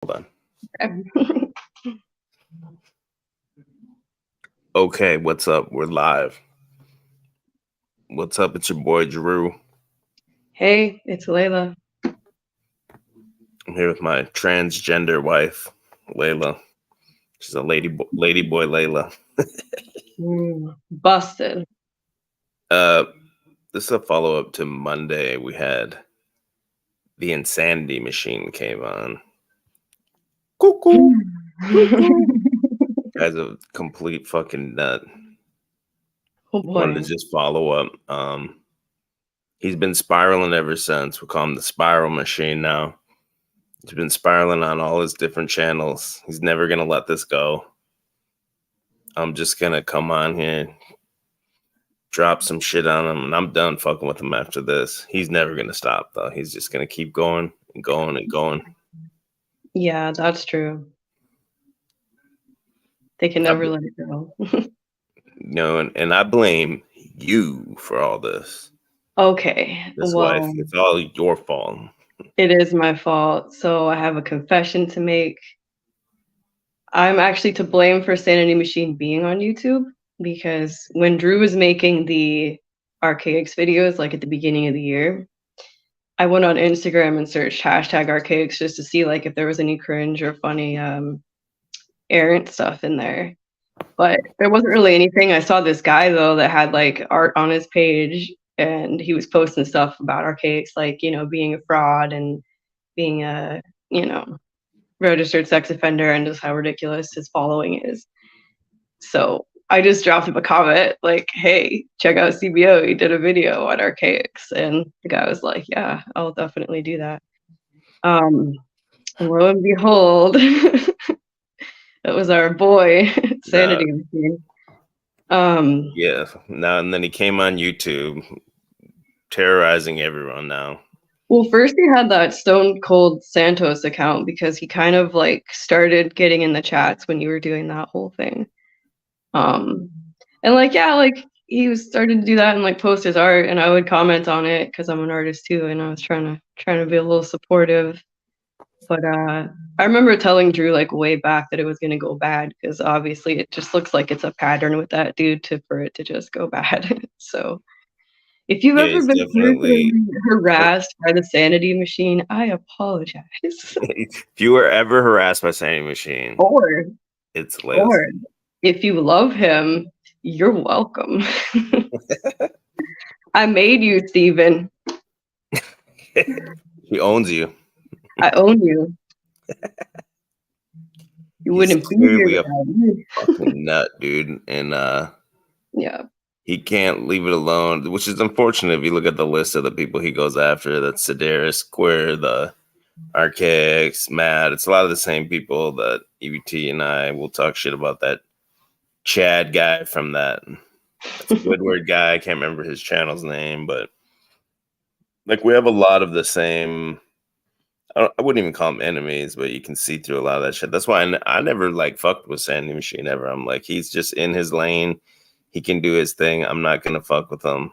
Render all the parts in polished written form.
Hold on. Okay, what's up? We're live. What's up? It's your boy Drew. Hey, it's Layla. I'm here with my transgender wife, Layla. She's a lady boy Layla. Busted. This is a follow up to Monday. We had the Insanity Machine came on. Cuckoo. Cuckoo. Guy's a complete fucking nut. Oh Wanted boy. to just follow up. He's been spiraling ever since. We call him the Spiral Machine now. He's been spiraling on all his different channels. He's never gonna let this go. I'm just gonna come on here, drop some shit on him, and I'm done fucking with him after this. He's never gonna stop though. He's just gonna keep going and going and going. Yeah, that's true. They can never let it go. And I blame you for all this. Okay. This wife, it's all your fault. It is my fault. So I have a confession to make. I'm actually to blame for Sanity Machine being on YouTube because when Drew was making the Archaics videos, like at the beginning of the year, I went on Instagram and searched hashtag Archaics just to see like if there was any cringe or funny errant stuff in there. But there wasn't really anything. I saw this guy though that had like art on his page and he was posting stuff about Archaics, like, you know, being a fraud and being a, you know, registered sex offender and just how ridiculous his following is. So I just dropped him a comment like, hey, check out CBO. He did a video on Archaics. And the guy was like, yeah, I'll definitely do that. And lo and behold, it was our boy, Sanity Machine. Yeah. Now and then he came on YouTube, terrorizing everyone now. Well, first he had that Stone Cold Santos account because he kind of like started getting in the chats when you were doing that whole thing. And like, yeah, like he was starting to do that and like post his art and I would comment on it because I'm an artist too and I was trying to be a little supportive. But I remember telling Drew like way back that it was gonna go bad because obviously it just looks like it's a pattern with that dude for it to just go bad. So if you've ever been personally harassed by the Sanity Machine, I apologize. If you were ever harassed by Sanity Machine, or Layla. If you love him, you're welcome. I made you, Steven. He owns you. I own you. You wouldn't be here without me. Fucking nut, dude. And yeah, he can't leave it alone, which is unfortunate if you look at the list of the people he goes after. That's Sedaris, Queer, the Archaics, Matt. It's a lot of the same people that EBT and I will talk shit about. That Chad guy from that Squidward guy. I can't remember his channel's name, but like we have a lot of the same. I wouldn't even call them enemies, but you can see through a lot of that shit. That's why I never like fucked with Sandy Machine ever. I'm like, he's just in his lane. He can do his thing. I'm not gonna fuck with him.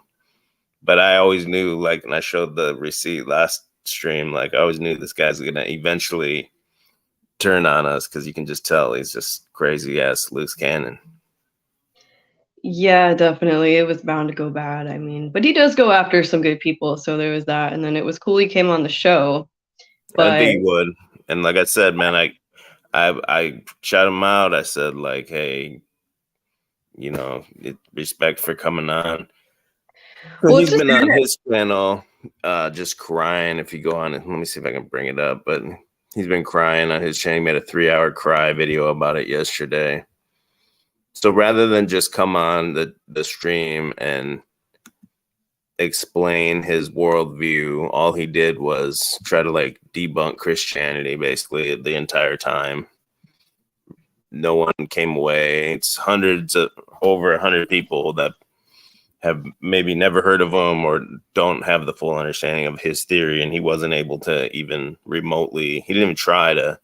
But I always knew, like, and I showed the receipt last stream. Like, I always knew this guy's gonna eventually turn on us because you can just tell he's just crazy ass loose cannon. Yeah, definitely. It was bound to go bad. I mean, but he does go after some good people, so there was that. And then it was cool he came on the show. But I think he would. And like I said, man, I shot him out. I said, like, hey, you know, respect for coming on. Well, he's been on his channel, just crying. If you go on it, let me see if I can bring it up. But he's been crying on his channel. He made a 3-hour cry video about it yesterday. So rather than just come on the stream and explain his worldview, all he did was try to like debunk Christianity basically the entire time. No one came away. It's over 100 people that have maybe never heard of him or don't have the full understanding of his theory, and he wasn't able to even remotely, he didn't even try to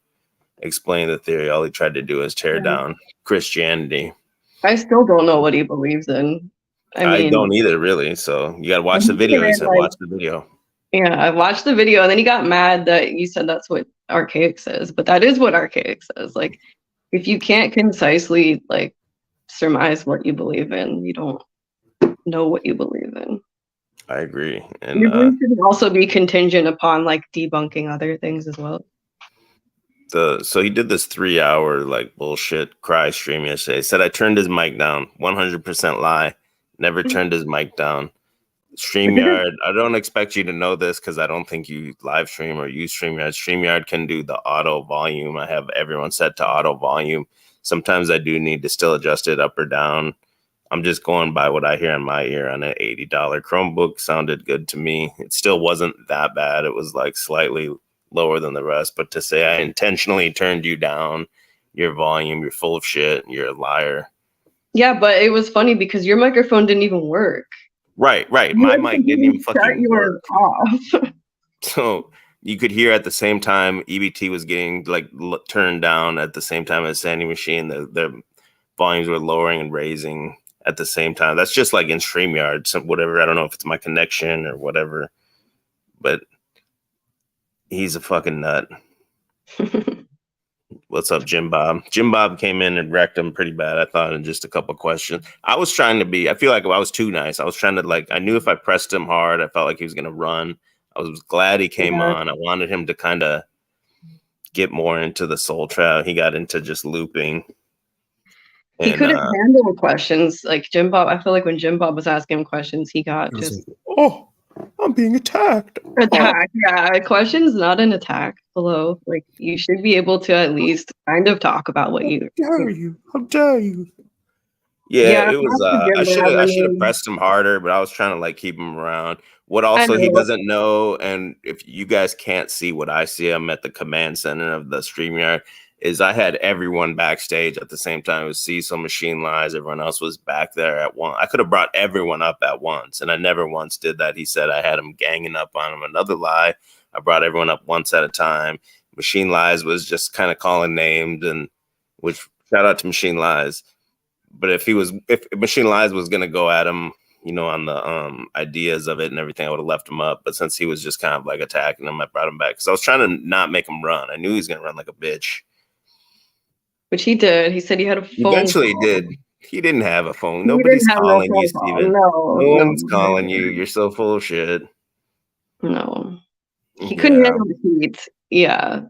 explain the theory. All he tried to do is tear down Christianity. I still don't know what he believes in. I don't either, really. So you got to watch the video. He said, watch the video. Yeah, I watched the video, and then he got mad that you said that's what Archaic says, but that is what Archaic says. Like, if you can't concisely like surmise what you believe in, you don't know what you believe in. I agree. And Your belief should also be contingent upon like debunking other things as well. so he did this 3-hour like bullshit cry stream yesterday. He said I turned his mic down. 100% lie. Never turned his mic down. StreamYard, I don't expect you to know this because I don't think you live stream or use StreamYard. StreamYard can do the auto volume. I have everyone set to auto volume. Sometimes I do need to still adjust it up or down. I'm just going by what I hear in my ear on an $80 Chromebook. Sounded good to me. It still wasn't that bad. It was like slightly lower than the rest. But to say I intentionally turned you down, your volume, you're full of shit, you're a liar. Yeah, but it was funny because your microphone didn't even work. Right. My mic didn't even fucking work. Off. So you could hear at the same time EBT was getting like turned down at the same time as Sandy Machine. The volumes were lowering and raising at the same time. That's just like in StreamYard, whatever. I don't know if it's my connection or whatever, but he's a fucking nut. What's up, Jim Bob? Jim Bob came in and wrecked him pretty bad, I thought, in just a couple questions. I was trying to be, I feel like I was too nice. I was trying to like, I knew if I pressed him hard, I felt like he was going to run. I was glad he came on. I wanted him to kind of get more into the soul trap. He got into just looping. He couldn't handle questions. Like Jim Bob, I feel like when Jim Bob was asking him questions, he got just oh, I'm being attacked. Attack, yeah. Question's not an attack. Hello, like you should be able to at least kind of talk about what you. How dare you? Yeah, it was. I should have pressed him harder, but I was trying to like keep him around. What also he doesn't know, and if you guys can't see what I see, I'm at the command center of the StreamYard. Is I had everyone backstage at the same time. It was Cecil, Machine Lies, everyone else was back there at once. I could have brought everyone up at once, and I never once did that. He said I had him ganging up on him. Another lie. I brought everyone up once at a time. Machine Lies was just kind of calling names, and which shout out to Machine Lies. But if Machine Lies was gonna go at him, you know, on the ideas of it and everything, I would have left him up. But since he was just kind of like attacking him, I brought him back because I was trying to not make him run. I knew he was gonna run like a bitch. Which he did. He said he had a phone. Eventually he did. He didn't have a phone. Nobody's calling you, Steven. No one's calling you. You're so full of shit. No. He couldn't handle the heat. Yeah.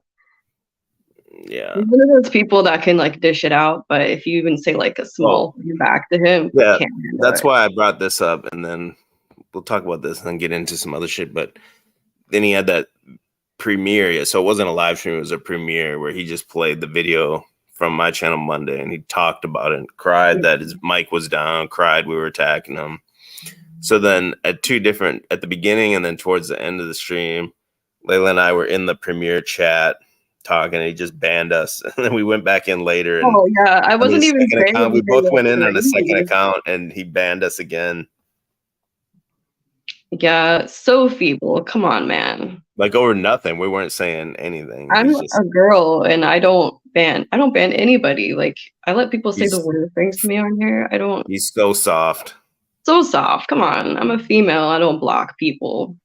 Yeah. He's one of those people that can like dish it out, but if you even say like a small thing back to him, yeah, that's why I brought this up, and then we'll talk about this and then get into some other shit. But then he had that premiere, so it wasn't a live stream, it was a premiere where he just played the video from my channel Monday, and he talked about it and cried that his mic was down, cried we were attacking him. So then at the beginning and then towards the end of the stream, Layla and I were in the premiere chat talking, and he just banned us. And then we went back in later. And I wasn't even saying we both went in on a second account, and he banned us again. Yeah, so feeble. Come on, man. Like over nothing. We weren't saying anything. I'm a girl, and I don't ban anybody. Like I let people say the worst things to me on here. He's so soft. So soft. Come on. I'm a female. I don't block people.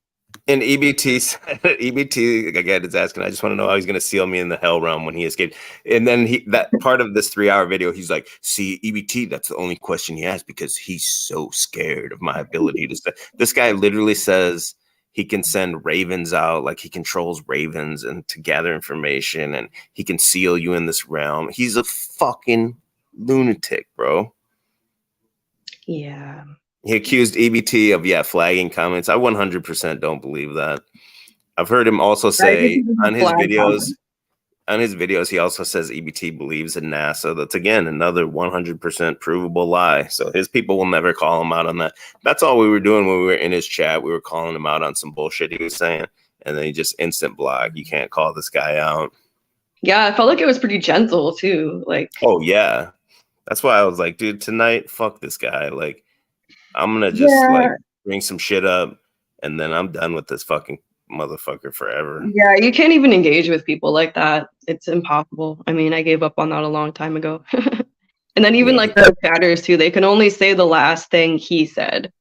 And EBT again is asking, I just want to know how he's going to seal me in the hell realm when he escaped. And then that part of this 3-hour video, he's like, see, EBT, that's the only question he asked because he's so scared of my ability to say. This guy literally says he can send ravens out, like he controls ravens and to gather information, and he can seal you in this realm. He's a fucking lunatic, bro. Yeah. He accused EBT of flagging comments. I 100% don't believe that. I've heard him also say on his videos, he also says EBT believes in NASA. That's again another 100% provable lie. So his people will never call him out on that. That's all we were doing when we were in his chat. We were calling him out on some bullshit he was saying, and then he just instant block. You can't call this guy out. Yeah, I felt like it was pretty gentle too. Like, oh yeah, that's why I was like, dude, tonight, fuck this guy. Like, I'm gonna just like bring some shit up, and then I'm done with this fucking motherfucker forever. Yeah, you can't even engage with people like that. It's impossible. I mean, I gave up on that a long time ago. And then even like the chatters too, they can only say the last thing he said.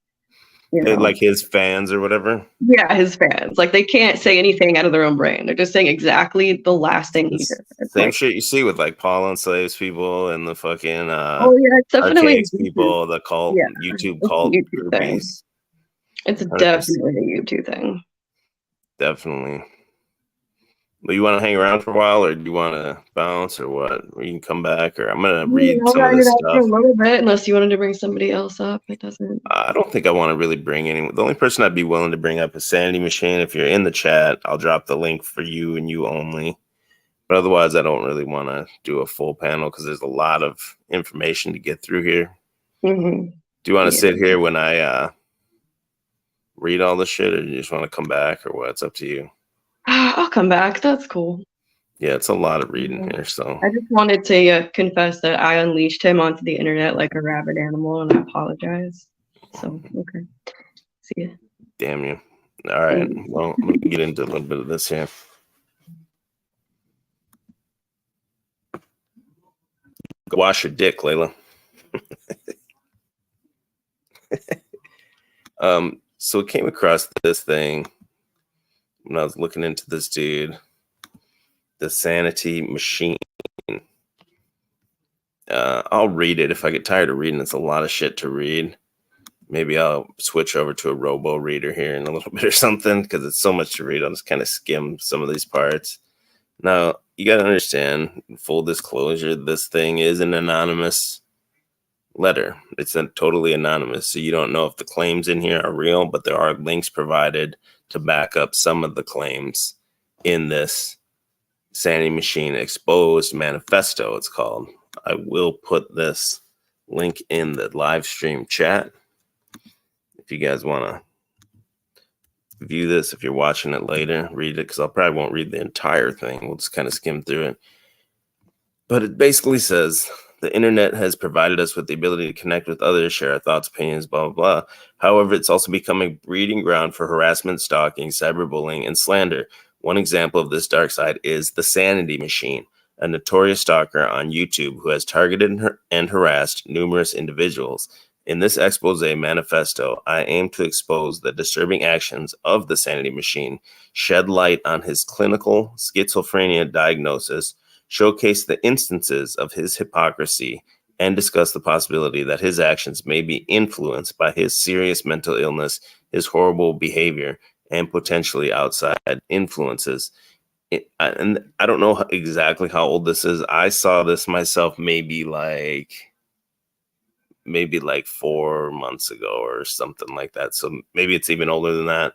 you know. Like his fans or whatever. Yeah, his fans. Like they can't say anything out of their own brain. They're just saying exactly the last thing he did. It's Same like, shit you see with like Paul and Slaves people and the fucking oh yeah, it's definitely RKX people, the cult, yeah, YouTube it's a cult YouTube thing. groupies. It's 100%. definitely a YouTube thing. Definitely. But you want to hang around for a while, or do you want to bounce, or what? Or you can come back, or I'm gonna read some of this For a stuff. little bit, unless you wanted to bring somebody else up. It doesn't. I don't think I want to really bring anyone. The only person I'd be willing to bring up is Sanity Machine. If you're in the chat, I'll drop the link for you and you only. But otherwise, I don't really want to do a full panel because there's a lot of information to get through here. Mm-hmm. Do you want to sit here when I read all the shit, or do you just want to come back, or what? It's up to you. I'll come back. That's cool. Yeah, it's a lot of reading here. So I just wanted to confess that I unleashed him onto the internet like a rabid animal, and I apologize. So okay, see ya. Damn you. All right. Well, I'm gonna get into a little bit of this here. Go wash your dick, Layla. So I came across this thing when I was looking into this dude, the Sanity Machine. I'll read it if I get tired of reading. It's a lot of shit to read. Maybe I'll switch over to a robo reader here in a little bit or something because it's so much to read. I'll just kind of skim some of these parts. Now, you got to understand, full disclosure, this thing is an anonymous letter. It's totally anonymous. So you don't know if the claims in here are real, but there are links provided to back up some of the claims in this Sanity Machine Exposed Manifesto, it's called. I will put this link in the live stream chat. If you guys want to view this, if you're watching it later, read it, because I probably won't read the entire thing. We'll just kind of skim through it. But it basically says, the internet has provided us with the ability to connect with others, share our thoughts, opinions, blah, blah, blah. However, it's also become a breeding ground for harassment, stalking, cyberbullying, and slander. One example of this dark side is the Sanity Machine, a notorious stalker on YouTube who has targeted and harassed numerous individuals. In this expose manifesto, I aim to expose the disturbing actions of the Sanity Machine, shed light on his clinical schizophrenia diagnosis, showcase the instances of his hypocrisy, and discuss the possibility that his actions may be influenced by his serious mental illness, his horrible behavior, and potentially outside influences. And I don't know exactly how old this is. I saw this myself maybe like 4 months ago or something like that. So maybe it's even older than that.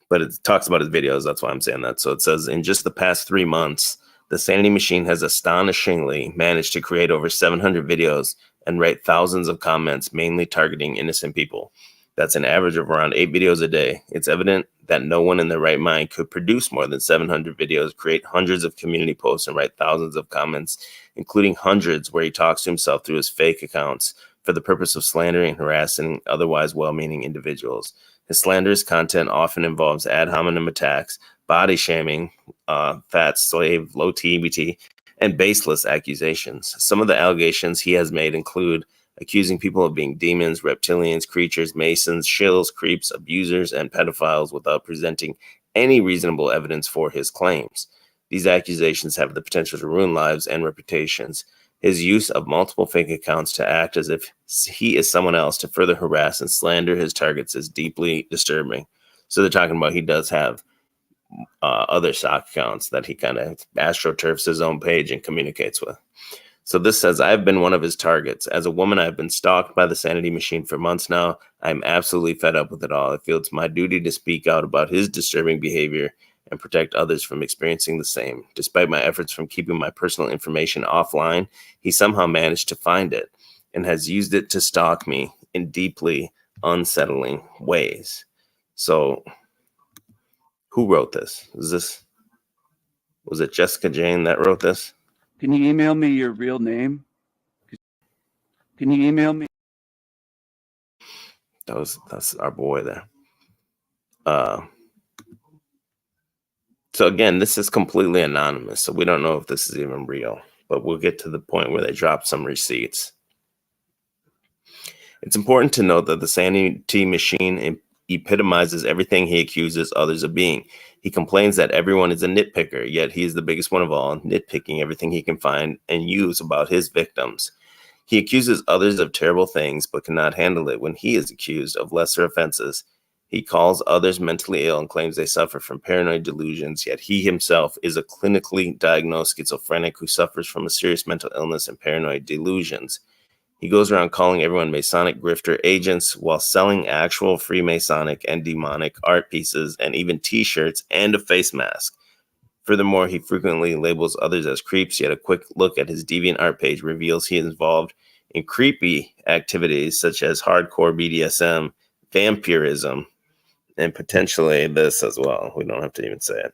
But it talks about his videos. That's why I'm saying that. So it says, in just the past 3 months, the Sanity Machine has astonishingly managed to create over 700 videos and write thousands of comments, mainly targeting innocent people. That's an average of around 8 videos a day. It's evident that no one in their right mind could produce more than 700 videos, create hundreds of community posts, and write thousands of comments, including hundreds where he talks to himself through his fake accounts for the purpose of slandering and harassing otherwise well-meaning individuals. His slanderous content often involves ad hominem attacks, body shaming, fat slave, low TBT, and baseless accusations. Some of the allegations he has made include accusing people of being demons, reptilians, creatures, masons, shills, creeps, abusers, and pedophiles without presenting any reasonable evidence for his claims. These accusations have the potential to ruin lives and reputations. His use of multiple fake accounts to act as if he is someone else to further harass and slander his targets is deeply disturbing. So they're talking about he does have other stock accounts that he kind of astroturfs his own page and communicates with. So this says, I've been one of his targets. As a woman, I've been stalked by the Sanity Machine for months now. I'm absolutely fed up with it all. I feel it's my duty to speak out about his disturbing behavior and protect others from experiencing the same. Despite my efforts from keeping my personal information offline, he somehow managed to find it and has used it to stalk me in deeply unsettling ways. So who wrote this? Was it Jessica Jane that wrote this? Can you email me your real name? Can you email me? That's our boy there. So again, this is completely anonymous, so we don't know if this is even real, but we'll get to the point where they drop some receipts. It's important to note that the sanity machine epitomizes everything he accuses others of being. He complains that everyone is a nitpicker, yet he is the biggest one of all, nitpicking everything he can find and use about his victims. He accuses others of terrible things, but cannot handle it when he is accused of lesser offenses. He calls others mentally ill and claims they suffer from paranoid delusions, yet he himself is a clinically diagnosed schizophrenic who suffers from a serious mental illness and paranoid delusions. He goes around calling everyone Masonic grifter agents while selling actual Freemasonic and demonic art pieces and even t-shirts and a face mask. Furthermore, he frequently labels others as creeps, yet a quick look at his DeviantArt page reveals he is involved in creepy activities such as hardcore BDSM, vampirism, and potentially this as well. We don't have to even say it.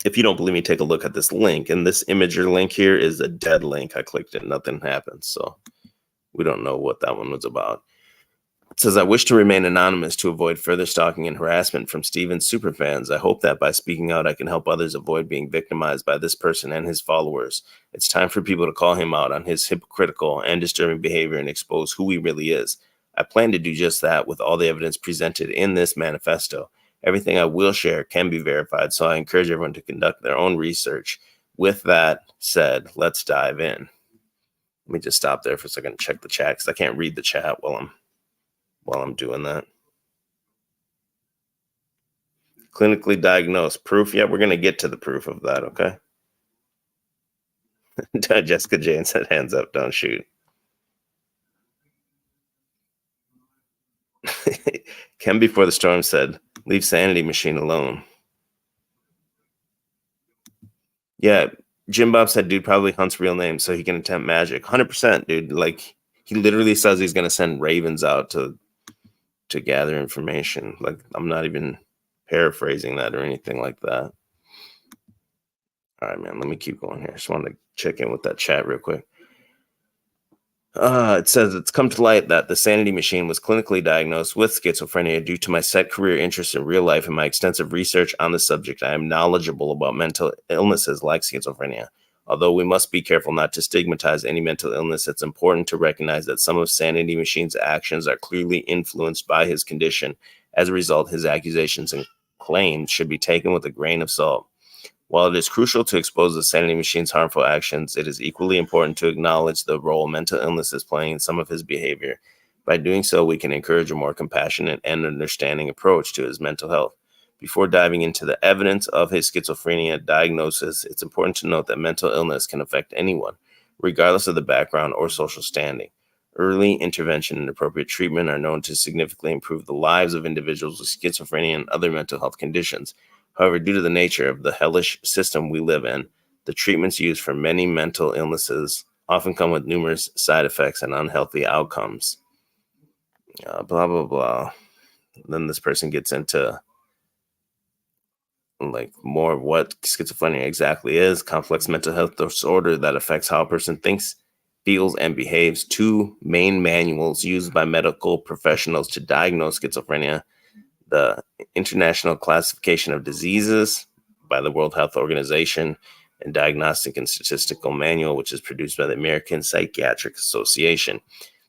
If you don't believe me, take a look at this link. And this Imager link here is a dead link. I clicked it, nothing happened. So we don't know what that one was about. It says, I wish to remain anonymous to avoid further stalking and harassment from Steven's superfans. I hope that by speaking out, I can help others avoid being victimized by this person and his followers. It's time for people to call him out on his hypocritical and disturbing behavior and expose who he really is. I plan to do just that with all the evidence presented in this manifesto. Everything I will share can be verified, so I encourage everyone to conduct their own research. With that said, let's dive in. Let me just stop there for a second and check the chat because I can't read the chat while I'm doing that. Clinically diagnosed. Proof? Yeah, we're going to get to the proof of that, okay? Jessica Jane said, hands up, don't shoot. Ken Before the Storm said, leave Sanity Machine alone. Yeah, Jim Bob said, dude probably hunts real names so he can attempt magic. 100%, dude. Like, he literally says he's going to send ravens out to gather information. Like, I'm not even paraphrasing that or anything like that. All right, man, let me keep going here. Just wanted to check in with that chat real quick. It says it's come to light that the Sanity Machine was clinically diagnosed with schizophrenia due to my set career interest in real life and my extensive research on the subject. I am knowledgeable about mental illnesses like schizophrenia. Although we must be careful not to stigmatize any mental illness, it's important to recognize that some of Sanity Machine's actions are clearly influenced by his condition. As a result, his accusations and claims should be taken with a grain of salt. While it is crucial to expose the Sanity Machine's harmful actions, it is equally important to acknowledge the role mental illness is playing in some of his behavior. By doing so, we can encourage a more compassionate and understanding approach to his mental health. Before diving into the evidence of his schizophrenia diagnosis, it's important to note that mental illness can affect anyone, regardless of the background or social standing. Early intervention and appropriate treatment are known to significantly improve the lives of individuals with schizophrenia and other mental health conditions. However, due to the nature of the hellish system we live in, the treatments used for many mental illnesses often come with numerous side effects and unhealthy outcomes. Blah, blah, blah. Then this person gets into like more of what schizophrenia exactly is. Complex mental health disorder that affects how a person thinks, feels, and behaves. Two main manuals used by medical professionals to diagnose schizophrenia: the International Classification of Diseases by the World Health Organization and Diagnostic and Statistical Manual, which is produced by the American Psychiatric Association.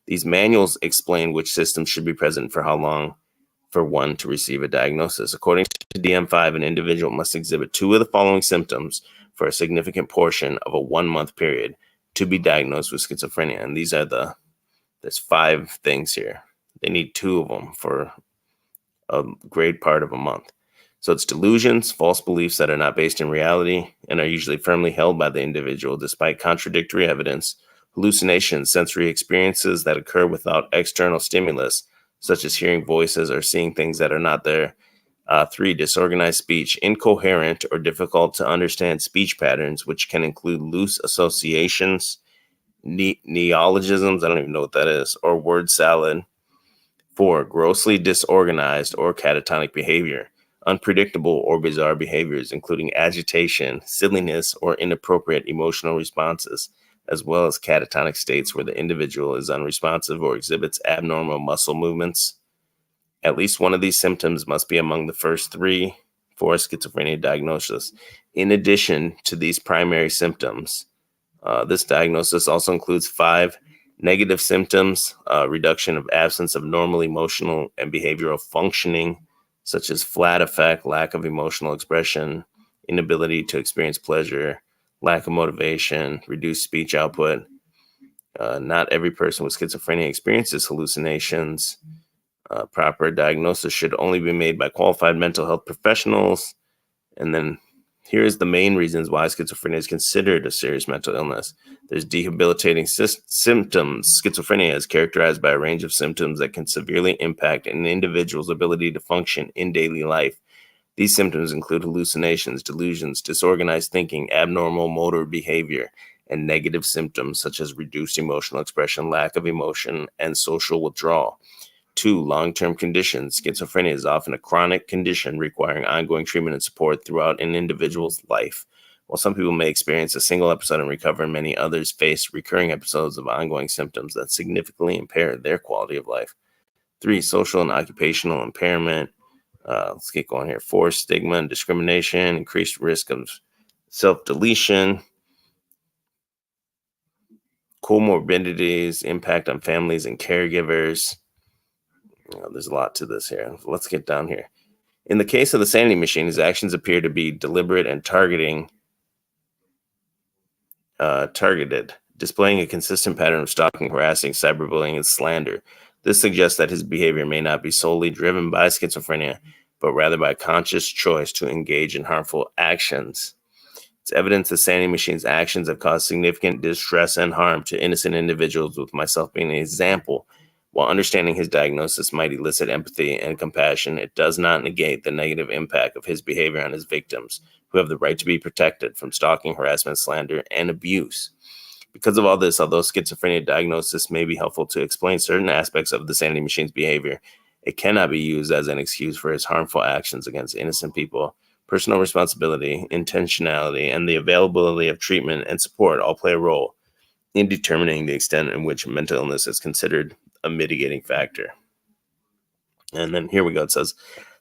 These manuals explain which systems should be present for how long for one to receive a diagnosis. According to DM5, an individual must exhibit two of the following symptoms for a significant portion of a 1 month period to be diagnosed with schizophrenia. And these are there's 5 things here. They need 2 of them for a great part of a month. So it's delusions, false beliefs that are not based in reality and are usually firmly held by the individual despite contradictory evidence, hallucinations, sensory experiences that occur without external stimulus, such as hearing voices or seeing things that are not there. 3, disorganized speech, incoherent or difficult to understand speech patterns, which can include loose associations, neologisms, I don't even know what that is, or word salad. 4, grossly disorganized or catatonic behavior, unpredictable or bizarre behaviors, including agitation, silliness, or inappropriate emotional responses, as well as catatonic states where the individual is unresponsive or exhibits abnormal muscle movements. At least one of these symptoms must be among the first 3 for schizophrenia diagnosis. In addition to these primary symptoms, this diagnosis also includes 5 Negative symptoms, reduction of absence of normal emotional and behavioral functioning, such as flat affect, lack of emotional expression, inability to experience pleasure, lack of motivation, reduced speech output. Not every person with schizophrenia experiences hallucinations. Proper diagnosis should only be made by qualified mental health professionals. And then here's the main reasons why schizophrenia is considered a serious mental illness. There's debilitating symptoms. Schizophrenia is characterized by a range of symptoms that can severely impact an individual's ability to function in daily life. These symptoms include hallucinations, delusions, disorganized thinking, abnormal motor behavior, and negative symptoms such as reduced emotional expression, lack of emotion, and social withdrawal. 2, long-term conditions. Schizophrenia is often a chronic condition requiring ongoing treatment and support throughout an individual's life. While some people may experience a single episode and recover, many others face recurring episodes of ongoing symptoms that significantly impair their quality of life. 3, social and occupational impairment. Let's get going here. 4, stigma and discrimination, increased risk of self-deletion, comorbidities, impact on families and caregivers. There's a lot to this here. Let's get down here. In the case of the Sanity Machine, his actions appear to be deliberate and targeted, displaying a consistent pattern of stalking, harassing, cyberbullying, and slander. This suggests that his behavior may not be solely driven by schizophrenia, but rather by a conscious choice to engage in harmful actions. It's evidence that Sanity Machine's actions have caused significant distress and harm to innocent individuals, with myself being an example. While understanding his diagnosis might elicit empathy and compassion, it does not negate the negative impact of his behavior on his victims, who have the right to be protected from stalking, harassment, slander, and abuse. Because of all this, although schizophrenia diagnosis may be helpful to explain certain aspects of the Sanity Machine's behavior, it cannot be used as an excuse for his harmful actions against innocent people. Personal responsibility, intentionality, and the availability of treatment and support all play a role in determining the extent in which mental illness is considered a mitigating factor. And then here we go. It says,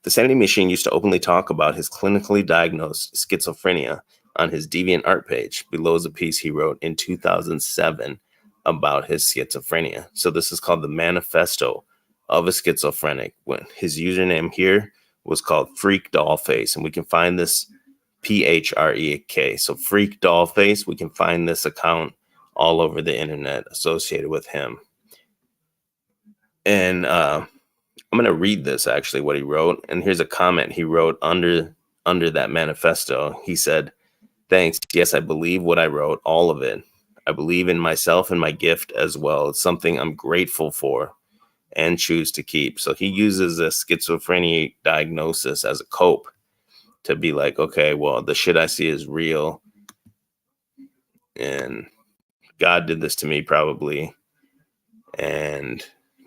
the Sanity Machine used to openly talk about his clinically diagnosed schizophrenia on his DeviantArt page. Below is a piece he wrote in 2007 about his schizophrenia. So this is called the Manifesto of a Schizophrenic. When his username here was called Freak Dollface, and we can find this PHREK. So Freak Dollface, we can find this account all over the internet associated with him. And I'm going to read this, actually, what he wrote. And here's a comment he wrote under that manifesto. He said, "Thanks. Yes, I believe what I wrote, all of it. I believe in myself and my gift as well. It's something I'm grateful for and choose to keep." So he uses a schizophrenia diagnosis as a cope to be like, okay, well, the shit I see is real. And God did this to me probably. And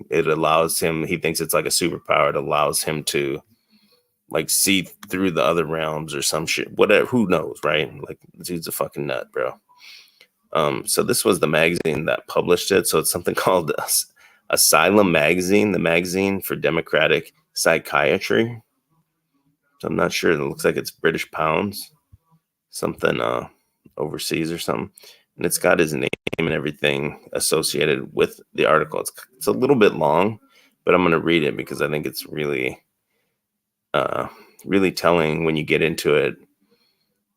it allows him, he thinks it's like a superpower. It allows him to like see through the other realms or some shit, whatever, who knows, right? Like, this dude's a fucking nut, bro. So this was the magazine that published it. So it's something called Asylum Magazine, the magazine for democratic psychiatry. So I'm not sure. It looks like it's British pounds, something overseas or something. And it's got his name and everything associated with the article. It's a little bit long, but I'm going to read it because I think it's really, really telling when you get into it,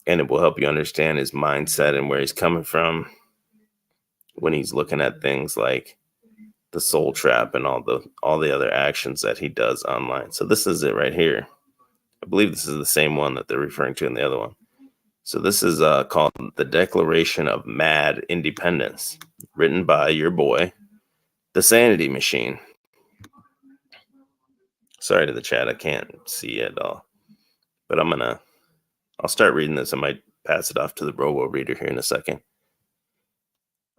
and it will help you understand his mindset and where he's coming from when he's looking at things like the soul trap and all the other actions that he does online. So this is it right here. I believe this is the same one that they're referring to in the other one. So this is called The Declaration of Mad Independence, written by your boy, the Sanity Machine. Sorry to the chat, I can't see it all. But I'll start reading this. I might pass it off to the robo reader here in a second.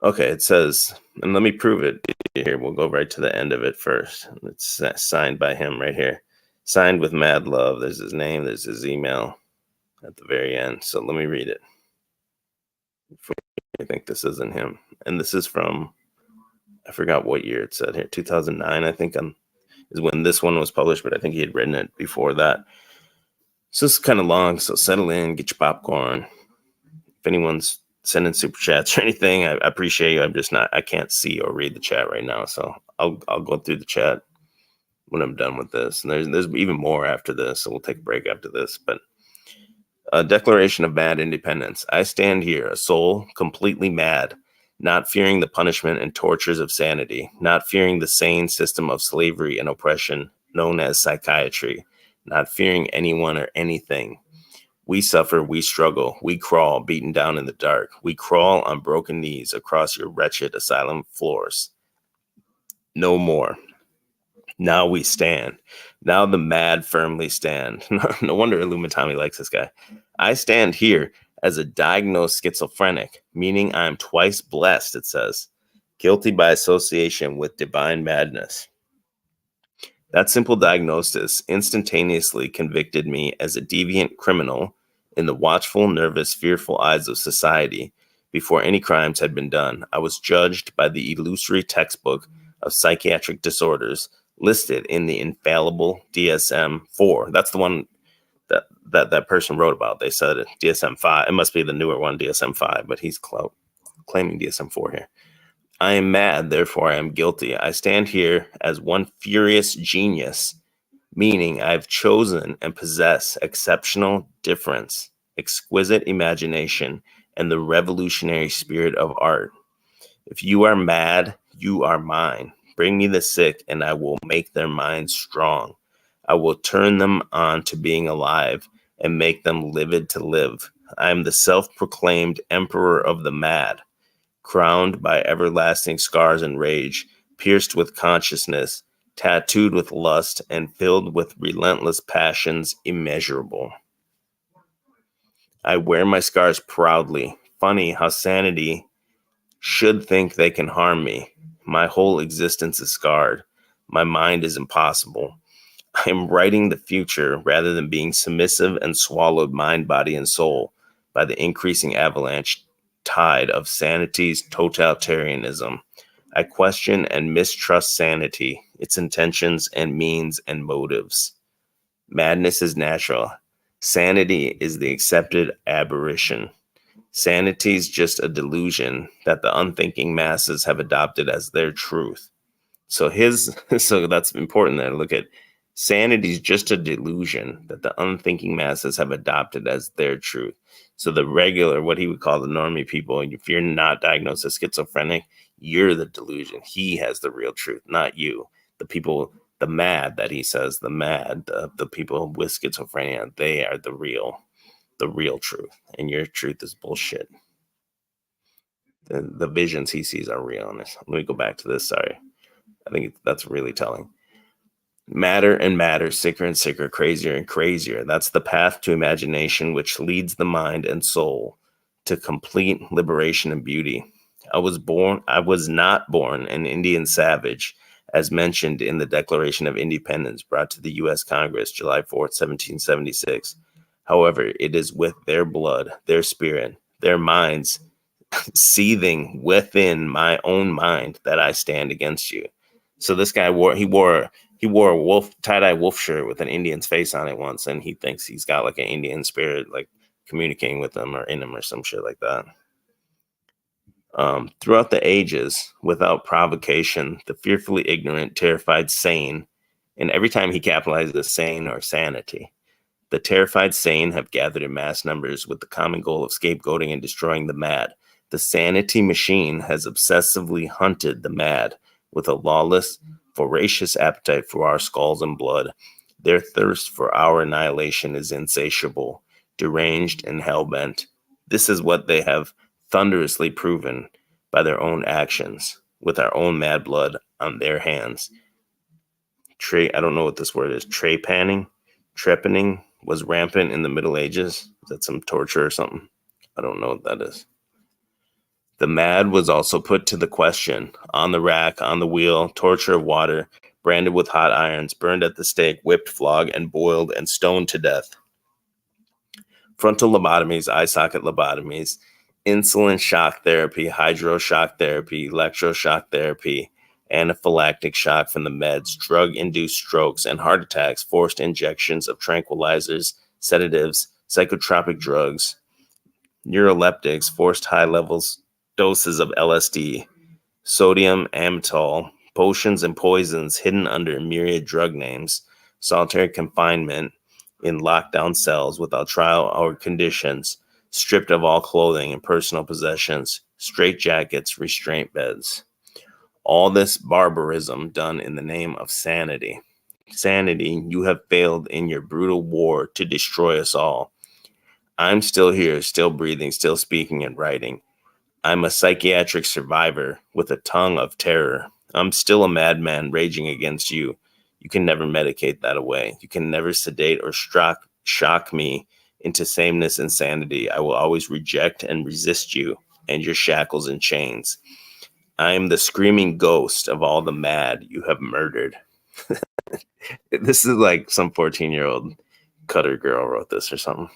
Okay, it says, and let me prove it here. We'll go right to the end of it first. It's signed by him right here. Signed with mad love. There's his name. There's his email at the very end. So let me read it. I think this isn't him. And this is from, I forgot what year it said here. 2009, I think, is when this one was published. But I think he had written it before that. So it's kind of long. So settle in, get your popcorn. If anyone's send in super chats or anything, I appreciate you. I can't see or read the chat right now. So I'll go through the chat when I'm done with this. And there's even more after this. So we'll take a break after this. But a declaration of mad independence. I stand here, a soul completely mad, not fearing the punishment and tortures of sanity, not fearing the sane system of slavery and oppression known as psychiatry, not fearing anyone or anything. We suffer, we struggle, we crawl, beaten down in the dark. We crawl on broken knees across your wretched asylum floors. No more. Now we stand. Now the mad firmly stand. No wonder Illumitami likes this guy. I stand here as a diagnosed schizophrenic, meaning I am twice blessed, it says, guilty by association with divine madness. That simple diagnosis instantaneously convicted me as a deviant criminal in the watchful, nervous, fearful eyes of society. Before any crimes had been done, I was judged by the illusory textbook of psychiatric disorders listed in the infallible DSM-4. That's the one that person wrote about. They said DSM-5. It must be the newer one, DSM-5, but he's claiming DSM-4 here. I am mad, therefore I am guilty. I stand here as one furious genius, meaning I've chosen and possess exceptional difference, exquisite imagination, and the revolutionary spirit of art. If you are mad, you are mine. Bring me the sick, and I will make their minds strong. I will turn them on to being alive and make them livid to live. I am the self-proclaimed emperor of the mad, crowned by everlasting scars and rage, pierced with consciousness, tattooed with lust, and filled with relentless passions immeasurable. I wear my scars proudly. Funny how sanity should think they can harm me. My whole existence is scarred. My mind is impossible. I am writing the future rather than being submissive and swallowed mind, body, and soul by the increasing avalanche tide of sanity's totalitarianism. I question and mistrust sanity, its intentions and means and motives. Madness is natural. Sanity is the accepted aberration. Sanity is just a delusion that the unthinking masses have adopted as their truth. So that's important there. Look at sanity is just a delusion that the unthinking masses have adopted as their truth. So the regular, what he would call the normie people, if you're not diagnosed as schizophrenic, you're the delusion. He has the real truth, not you. The people, the mad that he says, the people with schizophrenia, they are the real truth. And your truth is bullshit. The visions he sees are real. Let me go back to this. Sorry. I think that's really telling. Matter and matter, sicker and sicker, crazier and crazier. That's the path to imagination, which leads the mind and soul to complete liberation and beauty. I was not born an Indian savage, as mentioned in the Declaration of Independence brought to the U.S. Congress, July 4th, 1776. However, it is with their blood, their spirit, their minds seething within my own mind that I stand against you. So this guy wore a tie-dye wolf shirt with an Indian's face on it once, and he thinks he's got like an Indian spirit, like communicating with them or in him or some shit like that. Throughout the ages, without provocation, the fearfully ignorant, terrified sane, and every time he capitalizes sane or sanity, the terrified sane have gathered in mass numbers with the common goal of scapegoating and destroying the mad. The sanity machine has obsessively hunted the mad with a lawless, voracious appetite for our skulls and blood. Their thirst for our annihilation is insatiable, deranged, and hell-bent. This is what they have thunderously proven by their own actions, with our own mad blood on their hands. I don't know what this word is. Trepanning was rampant in the Middle Ages. Is that some torture or something? I don't know what that is. The mad was also put to the question, on the rack, on the wheel, torture of water, branded with hot irons, burned at the stake, whipped, flogged, and boiled, and stoned to death. Frontal lobotomies, eye socket lobotomies, insulin shock therapy, hydroshock therapy, electroshock therapy, anaphylactic shock from the meds, drug-induced strokes and heart attacks, forced injections of tranquilizers, sedatives, psychotropic drugs, neuroleptics, forced high levels doses of LSD, sodium amytal, potions and poisons hidden under myriad drug names, solitary confinement in lockdown cells without trial or conditions, stripped of all clothing and personal possessions, straitjackets, restraint beds. All this barbarism done in the name of sanity. Sanity, you have failed in your brutal war to destroy us all. I'm still here, still breathing, still speaking and writing. I'm a psychiatric survivor with a tongue of terror. I'm still a madman raging against you. You can never medicate that away. You can never sedate or shock me into sameness and sanity. I will always reject and resist you and your shackles and chains. I am the screaming ghost of all the mad you have murdered. This is like some 14-year-old cutter girl wrote this or something.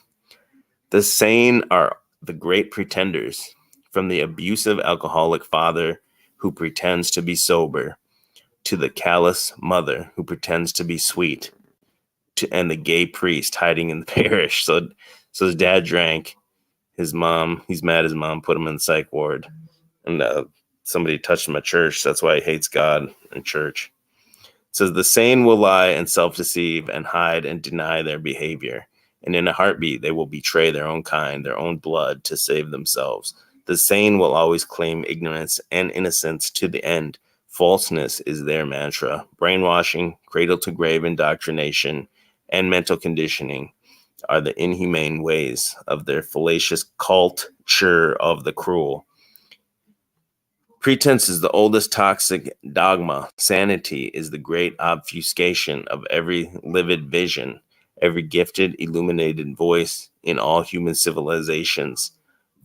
The sane are the great pretenders, from the abusive alcoholic father who pretends to be sober, to the callous mother who pretends to be sweet, and the gay priest hiding in the parish. So his dad drank. He's mad his mom put him in the psych ward, and somebody touched him at church. That's why he hates God and church. It says the sane will lie and self-deceive and hide and deny their behavior. And in a heartbeat, they will betray their own kind, their own blood to save themselves. The sane will always claim ignorance and innocence to the end. Falseness is their mantra. Brainwashing, cradle-to-grave indoctrination, and mental conditioning are the inhumane ways of their fallacious culture of the cruel. Pretense is the oldest toxic dogma. Sanity is the great obfuscation of every livid vision, every gifted, illuminated voice in all human civilizations.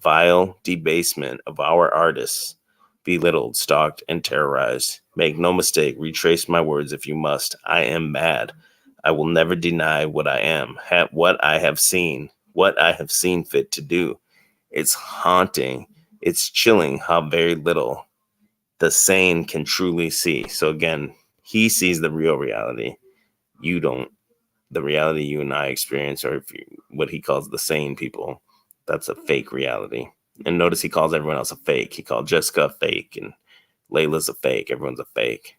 Vile debasement of our artists, belittled, stalked, and terrorized. Make no mistake, retrace my words if you must. I am mad. I will never deny what I am, what I have seen fit to do. It's haunting. It's chilling how very little the sane can truly see. So again, he sees the real reality. You don't. The reality you and I experience, or what he calls the sane people, that's a fake reality. And notice he calls everyone else a fake. He called Jessica a fake, and Layla's a fake. Everyone's a fake.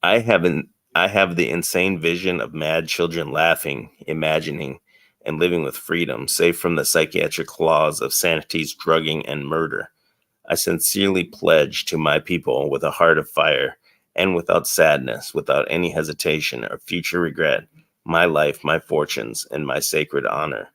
I have the insane vision of mad children laughing, imagining, and living with freedom, safe from the psychiatric laws of sanity's drugging and murder. I sincerely pledge to my people with a heart of fire and without sadness, without any hesitation or future regret, my life, my fortunes, and my sacred honor.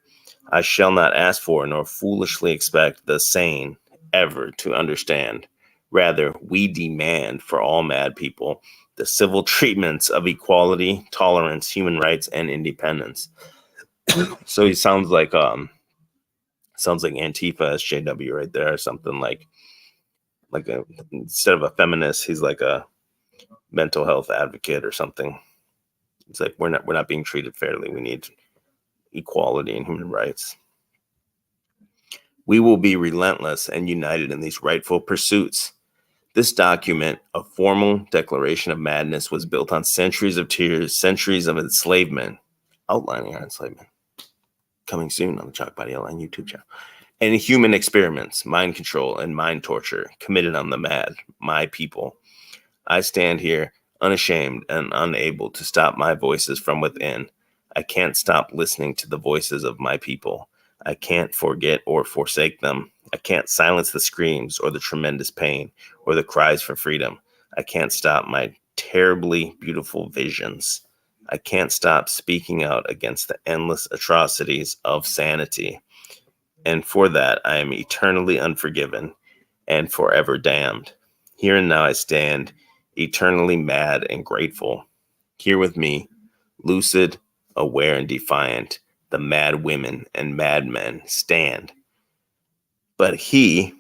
I shall not ask for nor foolishly expect the sane ever to understand. Rather, we demand for all mad people the civil treatments of equality, tolerance, human rights, and independence. So he sounds like Antifa SJW right there, or something instead of a feminist, he's like a mental health advocate or something. It's like we're not being treated fairly. We need equality and human rights. We will be relentless and united in these rightful pursuits. This document, a formal declaration of madness, was built on centuries of tears, centuries of enslavement, outlining our enslavement. Coming soon on the Chalk Body Airline YouTube channel. And human experiments, mind control, and mind torture committed on the mad, my people. I stand here unashamed and unable to stop my voices from within. I can't stop listening to the voices of my people. I can't forget or forsake them. I can't silence the screams or the tremendous pain or the cries for freedom. I can't stop my terribly beautiful visions. I can't stop speaking out against the endless atrocities of sanity. And for that, I am eternally unforgiven and forever damned. Here and now I stand, eternally mad and grateful. Here with me, lucid, aware, and defiant, the mad women and madmen stand. But he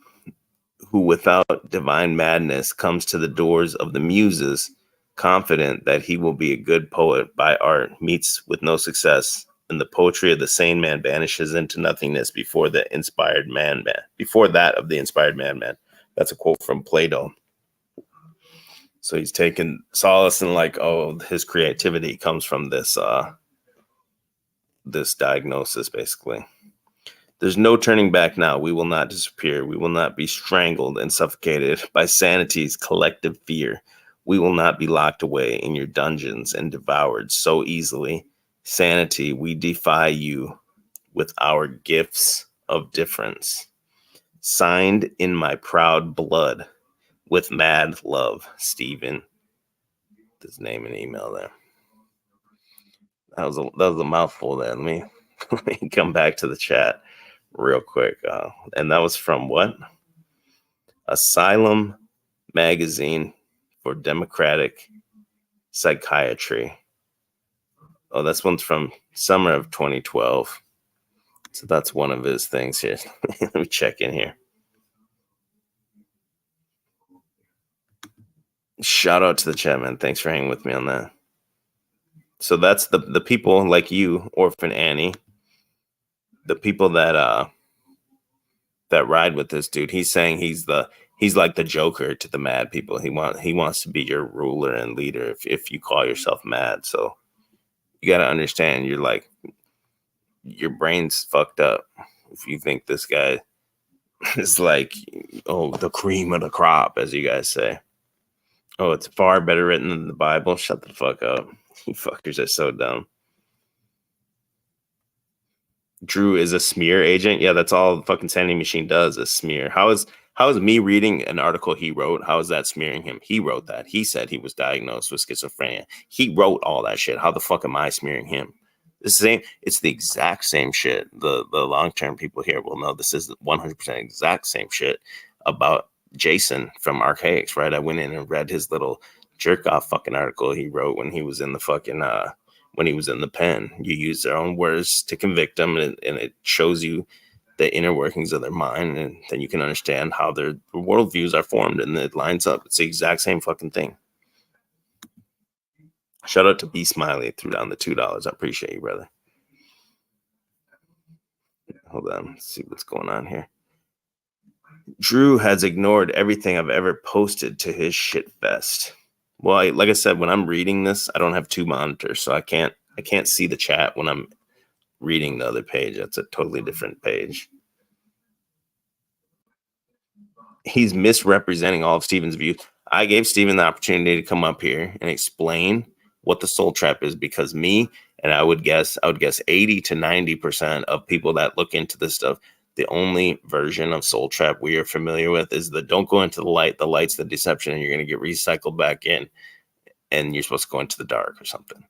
who without divine madness comes to the doors of the muses, confident that he will be a good poet by art, meets with no success, and the poetry of the sane man vanishes into nothingness before that of the inspired madman. That's a quote from Plato. So he's taken solace in his creativity comes from this this diagnosis, basically. There's no turning back now. We will not disappear. We will not be strangled and suffocated by sanity's collective fear. We will not be locked away in your dungeons and devoured so easily. Sanity, we defy you with our gifts of difference. Signed in my proud blood with mad love, Stephen. His name and email there. That was a mouthful there. Let me come back to the chat real quick. And that was from what? Asylum Magazine for Democratic Psychiatry. Oh, this one's from summer of 2012. So that's one of his things here. Let me check in here. Shout out to the chat, man. Thanks for hanging with me on that. So that's the people like you, Orphan Annie, the people that ride with this dude. He's saying he's like the Joker to the mad people. He wants to be your ruler and leader if you call yourself mad. So you got to understand, your brain's fucked up if you think this guy is like, oh, the cream of the crop, as you guys say. Oh, it's far better written than the Bible. Shut the fuck up. You fuckers are so dumb. Drew is a smear agent. Yeah, that's all the fucking Sanity Machine does is smear. How is me reading an article he wrote? How is that smearing him? He wrote that. He said he was diagnosed with schizophrenia. He wrote all that shit. How the fuck am I smearing him? It's the exact same shit. The long-term people here will know this is 100% exact same shit about Jason from Archaics, right? I went in and read his little jerk-off fucking article he wrote when he was in the fucking when he was in the pen. You use their own words to convict them, and it shows you the inner workings of their mind, and then you can understand how their worldviews are formed, and it lines up. It's the exact same fucking thing. Shout out to B Smiley, threw down the $2. I appreciate you, brother. Hold on, let's see what's going on here. Drew has ignored everything I've ever posted to his shit fest. Well, like I said, when I'm reading this, I don't have two monitors, so I can't see the chat when I'm reading the other page. That's a totally different page. He's misrepresenting all of Steven's views. I gave Steven the opportunity to come up here and explain what the soul trap is, because me, and I would guess 80 to 90% of people that look into this stuff, the only version of soul trap we are familiar with is the don't go into the light. The light's the deception, and you're going to get recycled back in, and you're supposed to go into the dark or something.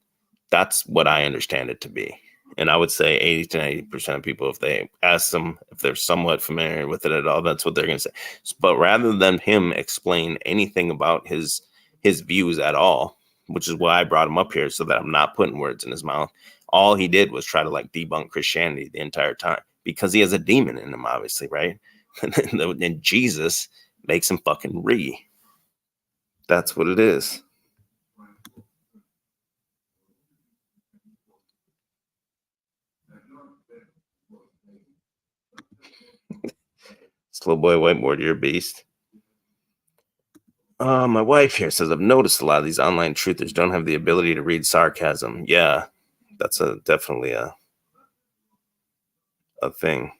That's what I understand it to be. And I would say 80 to 90% of people, if they ask them if they're somewhat familiar with it at all, that's what they're going to say. But rather than him explain anything about his views at all, which is why I brought him up here, so that I'm not putting words in his mouth, all he did was try to debunk Christianity the entire time, because he has a demon in him, obviously, right? And Jesus makes him fucking re. That's what it is. Slow boy whiteboard, you're a beast. My wife here says, I've noticed a lot of these online truthers don't have the ability to read sarcasm. Yeah, that's definitely a thing.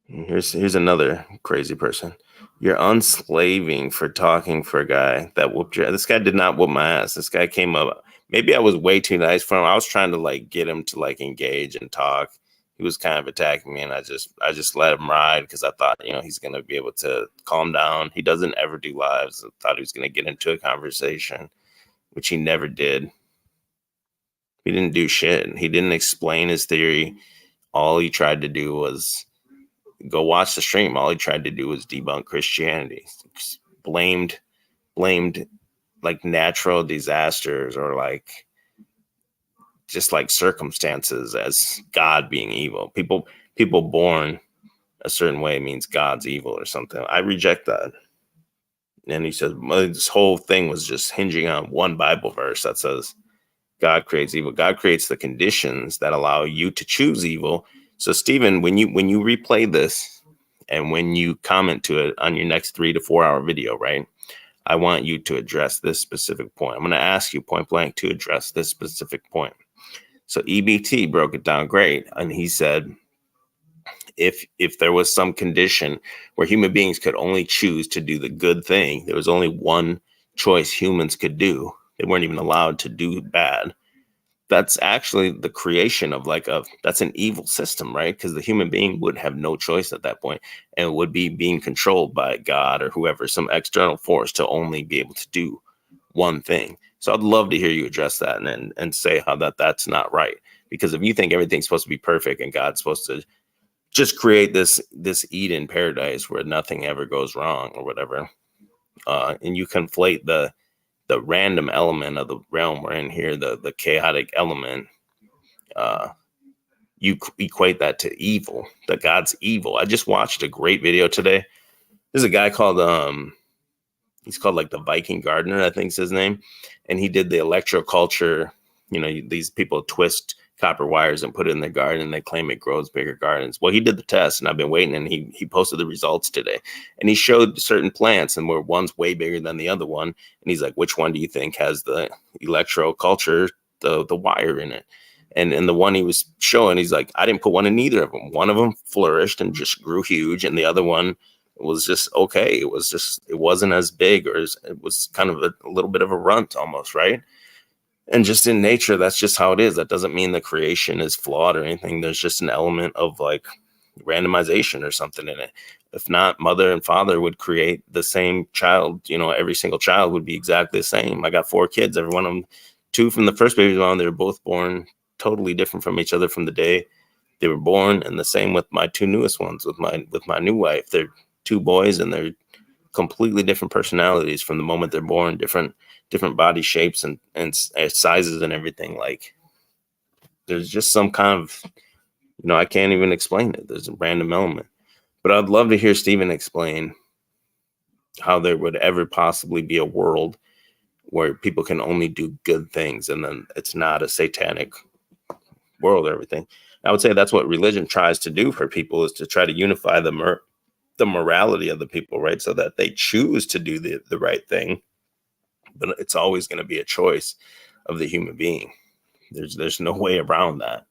Here's another crazy person. You're unslaving for talking for a guy that whooped your ass. This guy did not whoop my ass. This guy came up. Maybe I was way too nice for him. I was trying to get him to engage and talk. He was kind of attacking me, and I just let him ride because I thought, he's going to be able to calm down. He doesn't ever do lives. I thought he was going to get into a conversation, which he never did. He didn't do shit. He didn't explain his theory. All he tried to do was go watch the stream. All he tried to do was debunk Christianity. Blamed natural disasters or just circumstances as God being evil. People born a certain way means God's evil or something. I reject that. And he says, well, this whole thing was just hinging on one Bible verse that says God creates evil. God creates the conditions that allow you to choose evil. So Stephen, when you replay this and when you comment to it on your next 3 to 4 hour video, right? I want you to address this specific point. I'm going to ask you point blank to address this specific point. So EBT broke it down great. And he said, if there was some condition where human beings could only choose to do the good thing, there was only one choice humans could do. They weren't even allowed to do bad. That's actually the creation of that's an evil system, right? Because the human being would have no choice at that point and would be being controlled by God or whoever, some external force to only be able to do one thing. So I'd love to hear you address that and say how that's not right. Because if you think everything's supposed to be perfect and God's supposed to just create this Eden paradise where nothing ever goes wrong or whatever, and you conflate the random element of the realm we're in here, the chaotic element, you equate that to evil, that God's evil. I just watched a great video today. There's a guy called he's called like the Viking Gardener, I think is his name, and he did the electroculture. These people twist copper wires and put it in their garden, and they claim it grows bigger gardens. Well, he did the test, and I've been waiting, and he posted the results today, and he showed certain plants, and where one's way bigger than the other one, and he's like, which one do you think has the electroculture, the wire in it? And the one he was showing, he's like, I didn't put one in either of them. One of them flourished and just grew huge, and the other one was just okay. It wasn't as big, or it was kind of a little bit of a runt almost, right? And just in nature, that's just how it is. That doesn't mean the creation is flawed or anything. There's just an element of like randomization or something in it. If not, mother and father would create the same child. Every single child would be exactly the same. I got 4 kids. Every one of them, 2 from the first baby mom, they were both born totally different from each other from the day they were born. And the same with my 2 newest ones, with my new wife. They're 2 boys, and they're completely different personalities from the moment they're born, different body shapes and sizes and everything. Like, there's just some kind of, I can't even explain it. There's a random element. But I'd love to hear Stephen explain how there would ever possibly be a world where people can only do good things, and then it's not a satanic world or everything. I would say that's what religion tries to do for people, is to try to unify the morality of the people, right? So that they choose to do the right thing. But it's always going to be a choice of the human being. There's no way around that.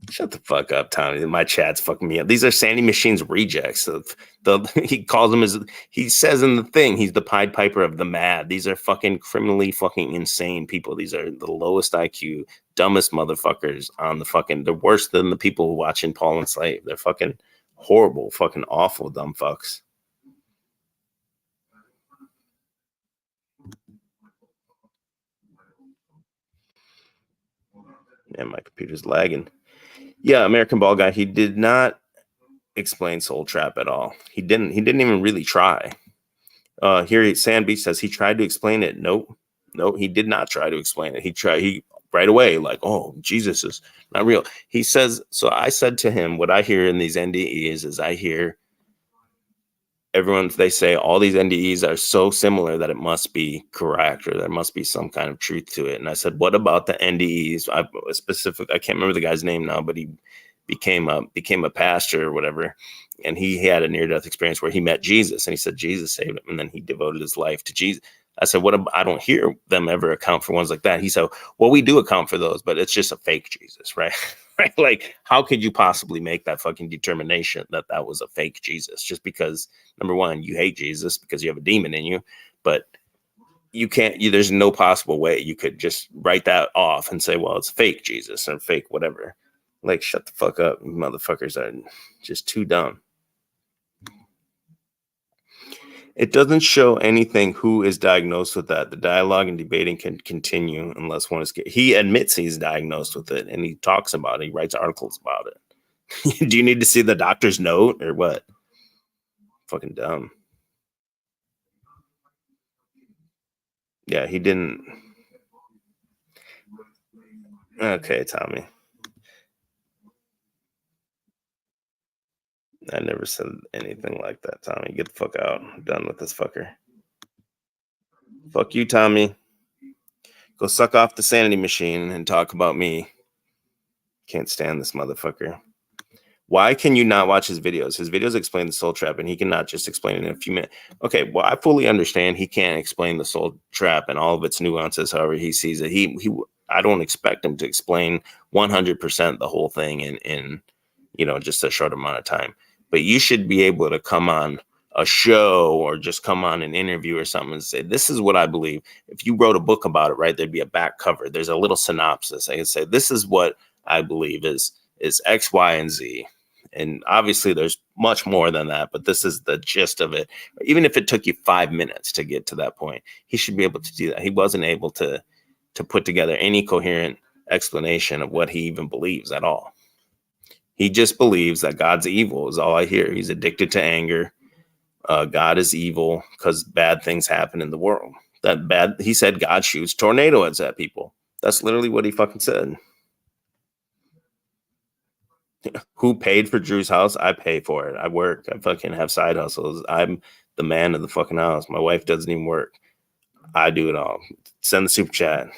Shut the fuck up, Tommy. My chat's fucking me up. These are Sandy Machine's rejects. He calls them he says in the thing, he's the Pied Piper of the mad. These are fucking criminally fucking insane people. These are the lowest IQ, dumbest motherfuckers on the fucking, they're worse than the people watching Paul and Slave. They're fucking horrible, fucking awful dumb fucks. Yeah, my computer's lagging. Yeah, American Ball Guy, he did not explain Soul Trap at all. He didn't even really try. Here Sandbeach says he tried to explain it. Nope, he did not try to explain it. He right away, like, oh, Jesus is not real. He says, so I said to him, what I hear in these NDEs is I hear they say all these NDEs are so similar that it must be correct, or there must be some kind of truth to it. And I said, what about the NDEs? I can't remember the guy's name now, but he became a pastor or whatever. And he had a near-death experience where he met Jesus, and he said Jesus saved him, and then he devoted his life to Jesus. I said, I don't hear them ever account for ones like that. He said, well, we do account for those, but it's just a fake Jesus, right? Right? Like, how could you possibly make that fucking determination that was a fake Jesus? Just because, number one, you hate Jesus because you have a demon in you, but you can't, there's no possible way you could just write that off and say, well, it's fake Jesus or fake whatever. Like, shut the fuck up. You motherfuckers are just too dumb. It doesn't show anything who is diagnosed with that. The dialogue and debating can continue unless one is. He admits he's diagnosed with it, and he talks about it. He writes articles about it. Do you need to see the doctor's note or what? Fucking dumb. Yeah, he didn't. Okay, Tommy. I never said anything like that, Tommy. Get the fuck out. I'm done with this fucker. Fuck you, Tommy. Go suck off the sanity machine and talk about me. Can't stand this motherfucker. Why can you not watch his videos? His videos explain the soul trap, and he cannot just explain it in a few minutes. Okay, well, I fully understand he can't explain the soul trap and all of its nuances however he sees it. I don't expect him to explain 100% the whole thing in just a short amount of time. But you should be able to come on a show or just come on an interview or something and say, this is what I believe. If you wrote a book about it, right, there'd be a back cover. There's a little synopsis. I can say, this is what I believe is X, Y, and Z. And obviously there's much more than that, but this is the gist of it. Even if it took you 5 minutes to get to that point, he should be able to do that. He wasn't able to put together any coherent explanation of what he even believes at all. He just believes that God's evil is all I hear. He's addicted to anger. God is evil because bad things happen in the world. He said God shoots tornadoes at people. That's literally what he fucking said. Who paid for Drew's house? I pay for it. I work. I fucking have side hustles. I'm the man of the fucking house. My wife doesn't even work. I do it all. Send the super chat.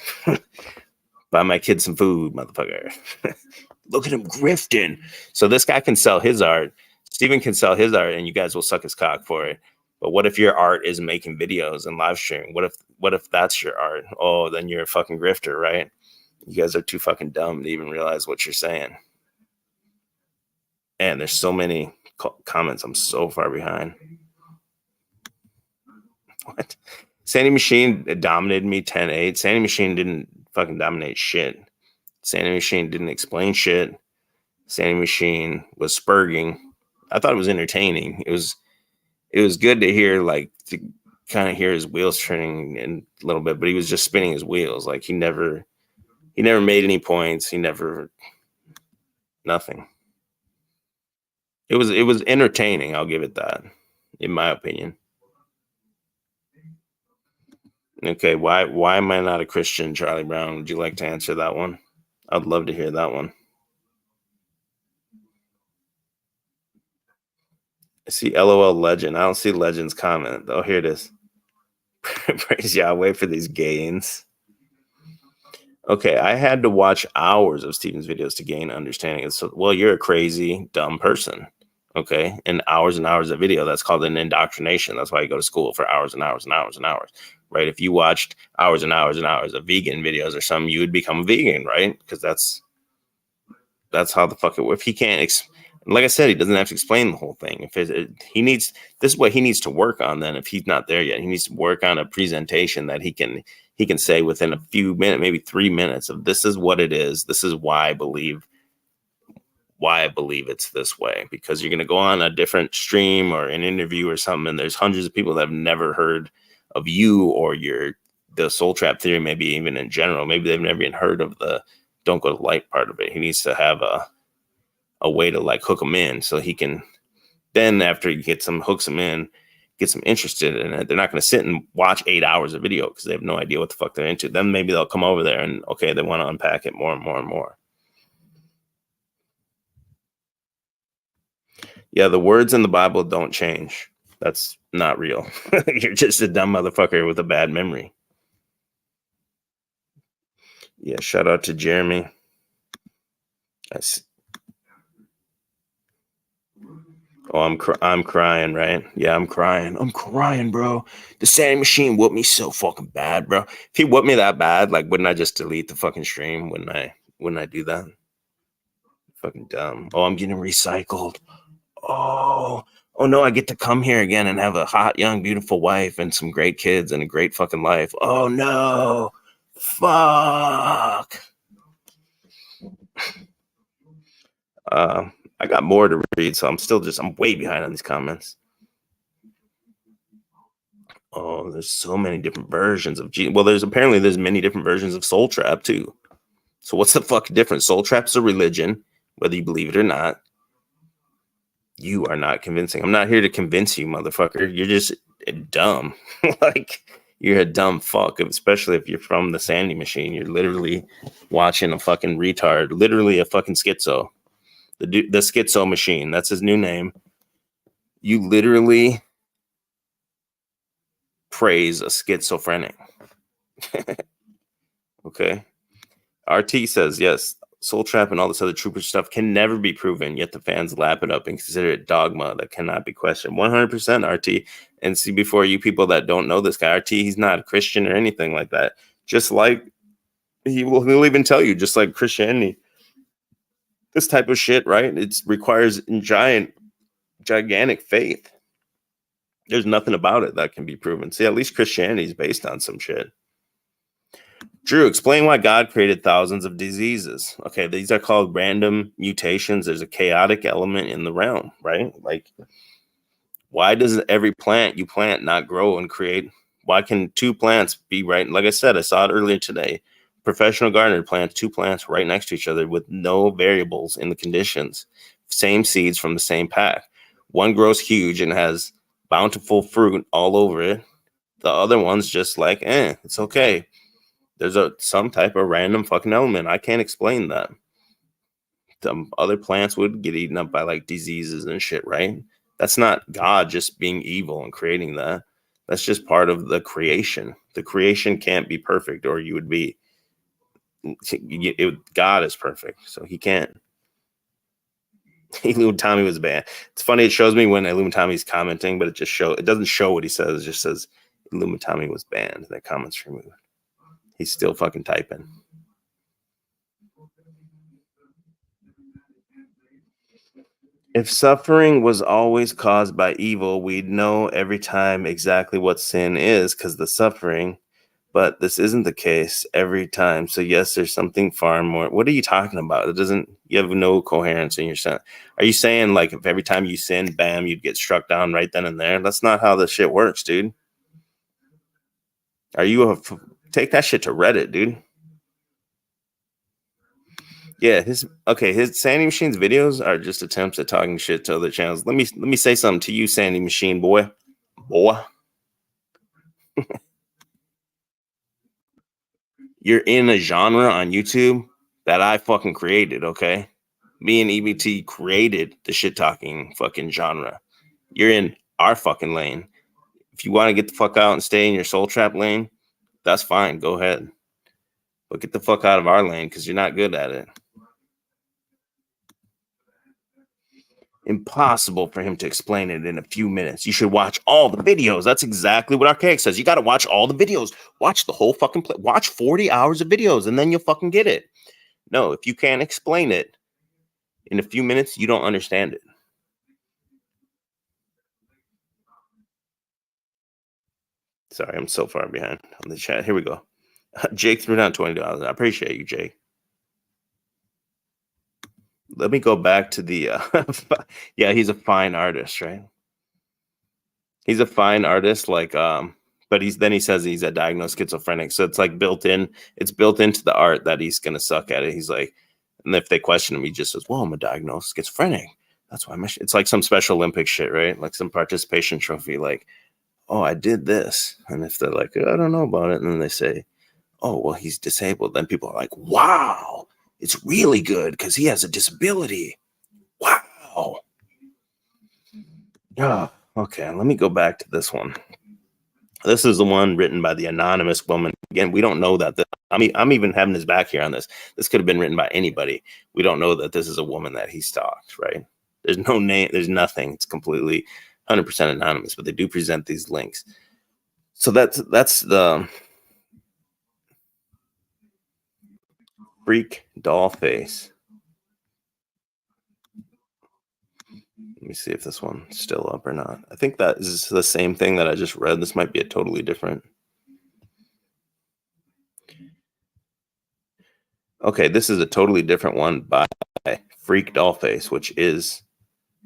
Buy my kids some food, motherfucker. Look at him grifting. So this guy can sell his art. Steven can sell his art, and you guys will suck his cock for it. But what if your art is making videos and live streaming? What if that's your art? Oh, then you're a fucking grifter, right? You guys are too fucking dumb to even realize what you're saying. And there's so many comments. I'm so far behind. What? Sandy Machine dominated me 10-8. Sandy Machine didn't fucking dominate shit. Sandy Machine didn't explain shit. Sandy Machine was spurging. I thought it was entertaining. It was good to hear, to kind of hear his wheels turning in a little bit, but he was just spinning his wheels. Like he never made any points. Nothing. It was entertaining. I'll give it that, in my opinion. Okay, why am I not a Christian, Charlie Brown? Would you like to answer that one? I'd love to hear that one. I see LOL Legend. I don't see Legend's comment. Oh, here it is. Praise Yahweh for these gains. Okay, I had to watch hours of Steven's videos to gain understanding. So, well, you're a crazy, dumb person. Okay, and hours of video. That's called an indoctrination. That's why you go to school for hours and hours and hours and hours. Right? If you watched hours and hours and hours of vegan videos or something, you would become vegan, right? Because that's how the fuck it. If he can't, like I said, he doesn't have to explain the whole thing. If this is what he needs to work on. Then, if he's not there yet, he needs to work on a presentation that he can say within a few minutes, maybe 3 minutes, of this is what it is. This is why I believe it's this way. Because you're going to go on a different stream or an interview or something, and there's hundreds of people that have never heard of you or the soul trap theory, maybe even in general. Maybe they've never even heard of the don't go to light part of it. He needs to have a way to hook them in, so he can then, after he hooks them in, gets them interested in it. They're not going to sit and watch 8 hours of video because they have no idea what the fuck they're into. Then maybe they'll come over there and they want to unpack it more and more and more. Yeah, the words in the Bible don't change. That's not real. You're just a dumb motherfucker with a bad memory. Yeah, shout out to Jeremy. Oh, I'm crying, right? Yeah, I'm crying, bro. The Sandy Machine whooped me so fucking bad, bro. If he whooped me that bad, wouldn't I just delete the fucking stream? Wouldn't I do that? Fucking dumb. Oh, I'm getting recycled. Oh no, I get to come here again and have a hot, young, beautiful wife and some great kids and a great fucking life. Oh no. Fuck. I got more to read, so I'm way behind on these comments. Oh, there's so many different versions of Well, there's many different versions of Soul Trap too. So what's the fuck difference? Soul Trap's a religion, whether you believe it or not. You are not convincing. I'm not here to convince you, motherfucker. You're just dumb. You're a dumb fuck, especially if you're from the Sandy Machine. You're literally watching a fucking retard, literally a fucking schizo. The Schizo Machine, that's his new name. You literally praise a schizophrenic. Okay. RT says, yes, Soul Trap and all this other Trooper stuff can never be proven, yet the fans lap it up and consider it dogma that cannot be questioned. 100% RT. And see, before you people that don't know this guy, RT, he's not a Christian or anything like that. Just like he'll even tell you, just like Christianity, this type of shit, right? It requires gigantic faith. There's nothing about it that can be proven. See, at least Christianity is based on some shit. Drew, explain why God created thousands of diseases. Okay, these are called random mutations. There's a chaotic element in the realm, right? Like, why does every plant you plant not grow and create? Why can two plants be right? Like I said, I saw it earlier today. Professional gardener plants two plants right next to each other with no variables in the conditions. Same seeds from the same pack. One grows huge and has bountiful fruit all over it. The other one's just like, it's okay. There's some type of random fucking element. I can't explain that. Some other plants would get eaten up by like diseases and shit, right? That's not God just being evil and creating that. That's just part of the creation. The creation can't be perfect, or you would be. God is perfect, so he can't. Illumitomi was banned. It's funny. It shows me when Illumitomi's commenting, but it doesn't show what he says. It just says Illumitomi was banned. That comment's removed. He's still fucking typing. If suffering was always caused by evil, we'd know every time exactly what sin is because the suffering, but this isn't the case every time. So yes, there's something far more. What are you talking about? You have no coherence in your sentence. Are you saying like if every time you sin, bam, you'd get struck down right then and there? That's not how this shit works, dude. Take that shit to Reddit, dude. Yeah, his Sandy Machine's videos are just attempts at talking shit to other channels. Let me say something to you, Sandy Machine boy. You're in a genre on YouTube that I fucking created, okay? Me and EBT created the shit talking fucking genre. You're in our fucking lane. If you want to get the fuck out and stay in your Soul Trap lane, that's fine. Go ahead. But get the fuck out of our lane because you're not good at it. Impossible for him to explain it in a few minutes. You should watch all the videos. That's exactly what Archaic says. You got to watch all the videos. Watch the whole fucking play. Watch 40 hours of videos and then you'll fucking get it. No, if you can't explain it in a few minutes, you don't understand it. Sorry, I'm so far behind on the chat. Here we go. Jake threw down $20. I appreciate you, Jake. Let me go back to the yeah, he's a fine artist, right? He's a fine artist, like but he says he's a diagnosed schizophrenic. So it's like built into the art that he's gonna suck at it. He's like, and if they question him, he just says, well, I'm a diagnosed schizophrenic. That's why it's like some Special Olympics shit, right? Like some participation trophy, like, oh, I did this. And if they're like, I don't know about it, and then they say, oh, well, he's disabled, then people are like, wow, it's really good because he has a disability. Wow. Yeah. Okay, let me go back to this one. This is the one written by the anonymous woman. Again, we don't know that. I'm even having his back here on this. This could have been written by anybody. We don't know that this is a woman that he stalked, right? There's no name. There's nothing. It's completely 100% anonymous, but they do present these links. So that's the Freak Doll Face. Let me see if this one's still up or not. I think that is the same thing that I just read. This might be a totally different. Okay, this is a totally different one by Freak Doll Face, which is,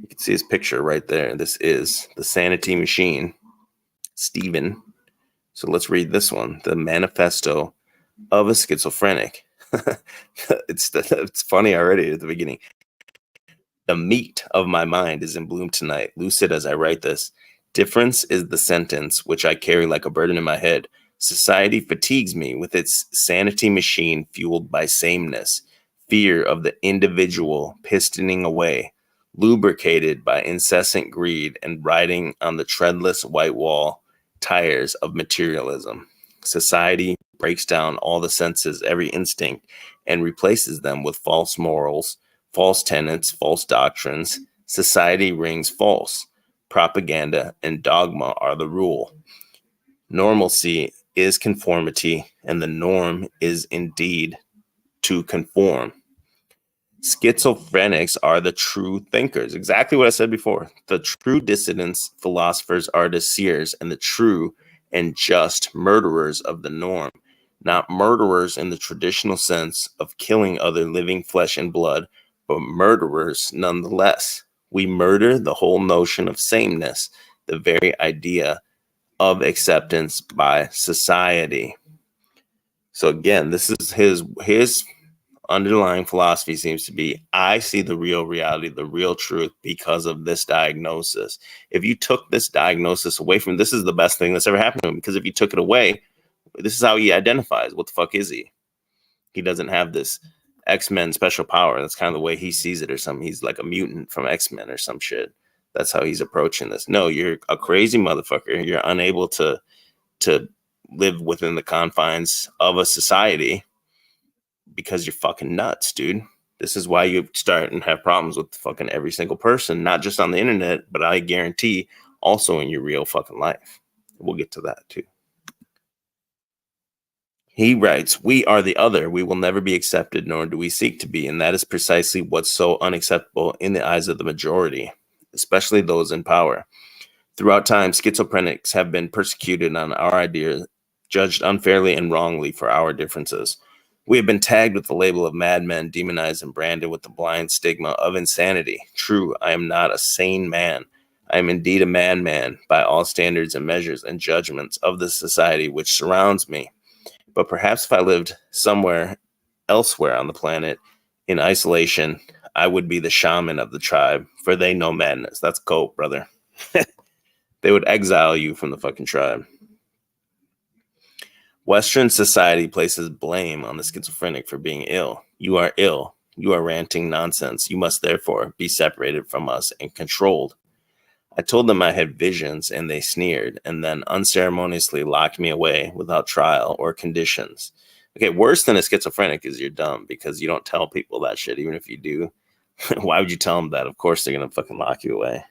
you can see his picture right there. This is the Sanity Machine, Steven. So let's read this one, The Manifesto of a Schizophrenic. It's funny already at the beginning. The meat of my mind is in bloom tonight, lucid as I write this. Difference is the sentence which I carry like a burden in my head. Society fatigues me with its sanity machine fueled by sameness, fear of the individual pistoning away, lubricated by incessant greed and riding on the treadless white wall tires of materialism. Society breaks down all the senses, every instinct, and replaces them with false morals, false tenets, false doctrines. Society rings false. Propaganda and dogma are the rule. Normalcy is conformity, and the norm is indeed to conform. Schizophrenics are the true thinkers. Exactly what I said before. The true dissidents, philosophers, artists, seers, and the true and just murderers of the norm. Not murderers in the traditional sense of killing other living flesh and blood, but murderers nonetheless. We murder the whole notion of sameness, the very idea of acceptance by society. So again, this is his underlying philosophy seems to be, I see the real reality, the real truth because of this diagnosis. If you took this diagnosis away from him, this is the best thing that's ever happened to him, because if you took it away, this is how he identifies. What the fuck is he? He doesn't have this X-Men special power. That's kind of the way he sees it or something. He's like a mutant from X-Men or some shit. That's how he's approaching this. No, you're a crazy motherfucker. You're unable to live within the confines of a society because you're fucking nuts, dude. This is why you start and have problems with fucking every single person, not just on the internet, but I guarantee also in your real fucking life. We'll get to that too. He writes, we are the other. We will never be accepted, nor do we seek to be. And that is precisely what's so unacceptable in the eyes of the majority, especially those in power. Throughout time, schizophrenics have been persecuted on our ideas, judged unfairly and wrongly for our differences. We have been tagged with the label of madmen, demonized and branded with the blind stigma of insanity. True, I am not a sane man. I am indeed a madman by all standards and measures and judgments of the society which surrounds me. But perhaps if I lived somewhere elsewhere on the planet in isolation, I would be the shaman of the tribe, for they know madness. That's cope, brother. They would exile you from the fucking tribe. Western society places blame on the schizophrenic for being ill. You are ill. You are ranting nonsense. You must therefore be separated from us and controlled. I told them I had visions, and they sneered, and then unceremoniously locked me away without trial or conditions. Okay, worse than a schizophrenic is you're dumb, because you don't tell people that shit, even if you do. Why would you tell them that? Of course they're going to fucking lock you away.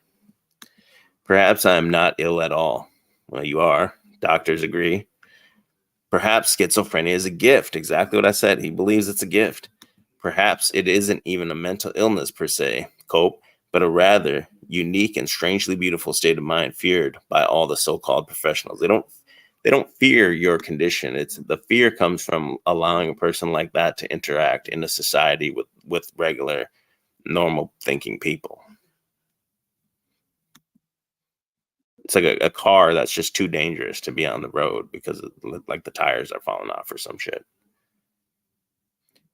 Perhaps I am not ill at all. Well, you are. Doctors agree. Perhaps schizophrenia is a gift. Exactly what I said. He believes it's a gift. Perhaps it isn't even a mental illness per se, cope, but a rather unique and strangely beautiful state of mind feared by all the so-called professionals. They don't fear your condition. It's the fear comes from allowing a person like that to interact in a society with regular, normal thinking people. It's like a car that's just too dangerous to be on the road because like the tires are falling off or some shit.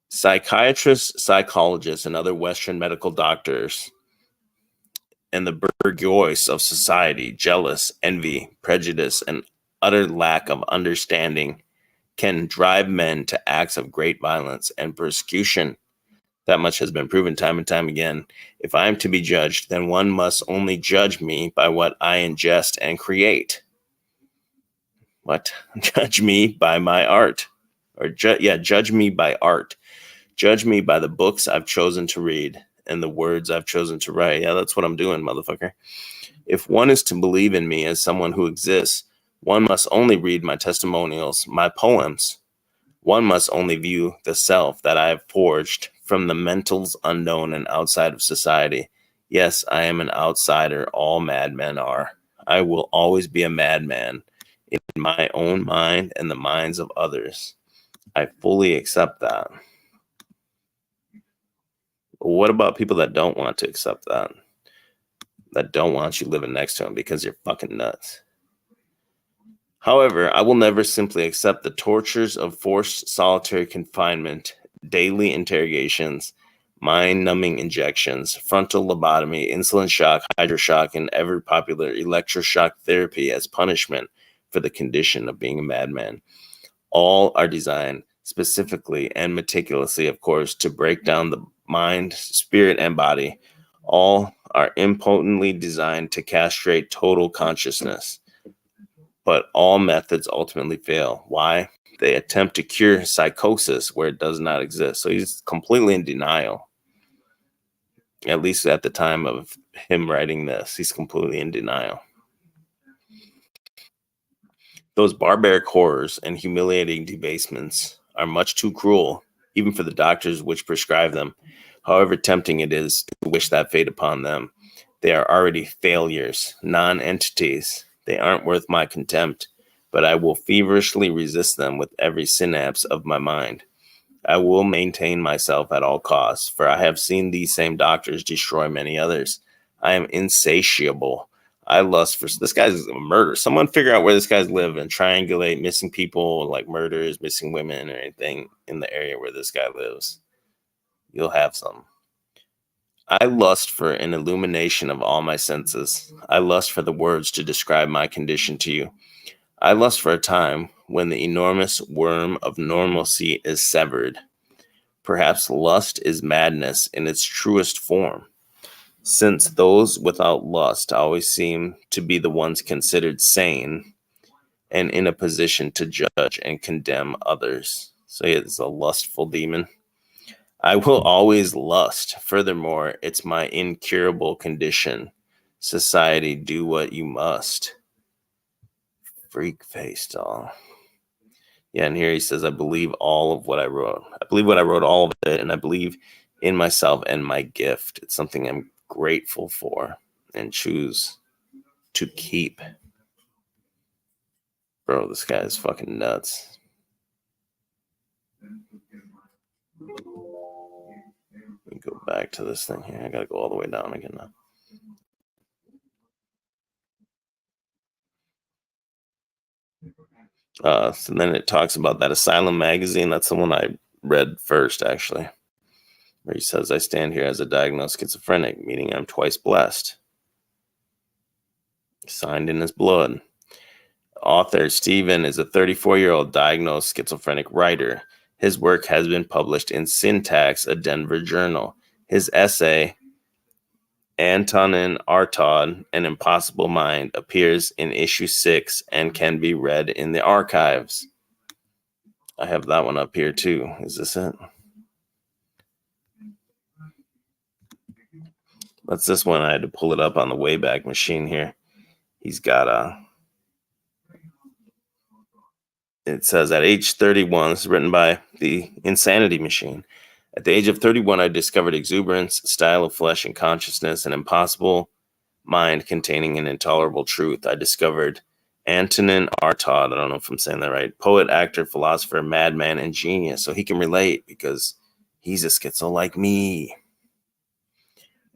Psychiatrists, psychologists, and other Western medical doctors and the bourgeois of society, jealous, envy, prejudice, and utter lack of understanding can drive men to acts of great violence and persecution. That much has been proven time and time again. If I am to be judged, then one must only judge me by what I ingest and create. What? Judge me by my art. Or judge me by art. Judge me by the books I've chosen to read and the words I've chosen to write. Yeah, that's what I'm doing, motherfucker. If one is to believe in me as someone who exists, one must only read my testimonials, my poems. One must only view the self that I have forged from the mentals unknown and outside of society. Yes, I am an outsider. All madmen are. I will always be a madman in my own mind and the minds of others. I fully accept that. What about people that don't want to accept that? That don't want you living next to them because you're fucking nuts. However, I will never simply accept the tortures of forced solitary confinement, daily interrogations, mind-numbing injections, frontal lobotomy, insulin shock, hydroshock, and ever-popular electroshock therapy as punishment for the condition of being a madman. All are designed specifically and meticulously, of course, to break down the mind, spirit, and body. All are impotently designed to castrate total consciousness. But all methods ultimately fail. Why? They attempt to cure psychosis where it does not exist. So he's completely in denial. At least at the time of him writing this, he's completely in denial. Those barbaric horrors and humiliating debastements are much too cruel, even for the doctors which prescribe them. However tempting it is to wish that fate upon them, they are already failures, non-entities. They aren't worth my contempt, but I will feverishly resist them with every synapse of my mind. I will maintain myself at all costs, for I have seen these same doctors destroy many others. I am insatiable. I lust for this guy's a murder. Someone figure out where this guy's live and triangulate missing people like murders, missing women, or anything in the area where this guy lives. You'll have some. I lust for an illumination of all my senses. I lust for the words to describe my condition to you. I lust for a time when the enormous worm of normalcy is severed. Perhaps lust is madness in its truest form, since those without lust always seem to be the ones considered sane and in a position to judge and condemn others. So it's a lustful demon. I will always lust. Furthermore, it's my incurable condition. Society, do what you must. Freak face doll. Yeah, and here he says, I believe all of what I wrote. I believe what I wrote, all of it, and I believe in myself and my gift. It's something I'm grateful for and choose to keep. Bro, this guy is fucking nuts. Let me go back to this thing here. I gotta go all the way down again now. So then it talks about that Asylum magazine. That's the one I read first, actually, where he says, I stand here as a diagnosed schizophrenic, meaning I'm twice blessed. Signed in his blood. Author Stephen is a 34-year-old diagnosed schizophrenic writer. His work has been published in Syntax, a Denver journal. His essay, Antonin Artaud, An Impossible Mind, appears in issue 6 and can be read in the archives. I have that one up here too. Is this it? That's this one. I had to pull it up on the Wayback Machine here. He's got it says at age 31, this is written by the Insanity Machine. At the age of 31, I discovered exuberance, style of flesh and consciousness, an impossible mind containing an intolerable truth. I discovered Antonin Artaud. I don't know if I'm saying that right. Poet, actor, philosopher, madman, and genius. So he can relate because he's a schizo like me.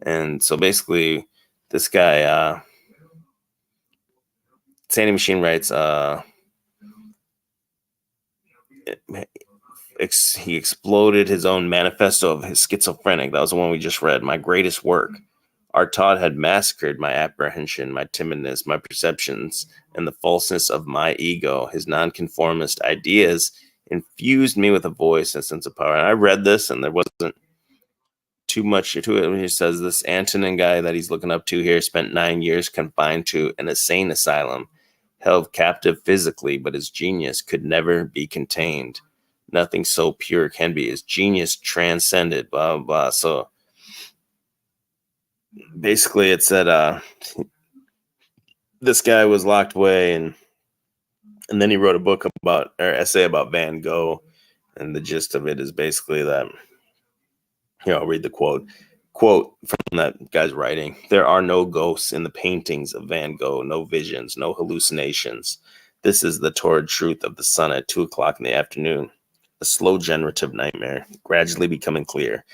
And so basically, this guy, Sandy Machine writes, he exploded his own manifesto of his schizophrenic. That was the one we just read. My greatest work. Artaud had massacred my apprehension, my timidness, my perceptions, and the falseness of my ego. His nonconformist ideas infused me with a voice and sense of power. And I read this, and there wasn't too much to it. He says this Antonin guy that he's looking up to here spent 9 years confined to an insane asylum, held captive physically, but his genius could never be contained. Nothing so pure can be. His genius transcended, blah, blah, blah. So basically it said this guy was locked away, and then he wrote a book about, or essay about Van Gogh. And the gist of it is basically that, I'll read the quote from that guy's writing. There are no ghosts in the paintings of Van Gogh, no visions, no hallucinations. This is the torrid truth of the sun at 2:00 in the afternoon. A slow generative nightmare, gradually becoming clear.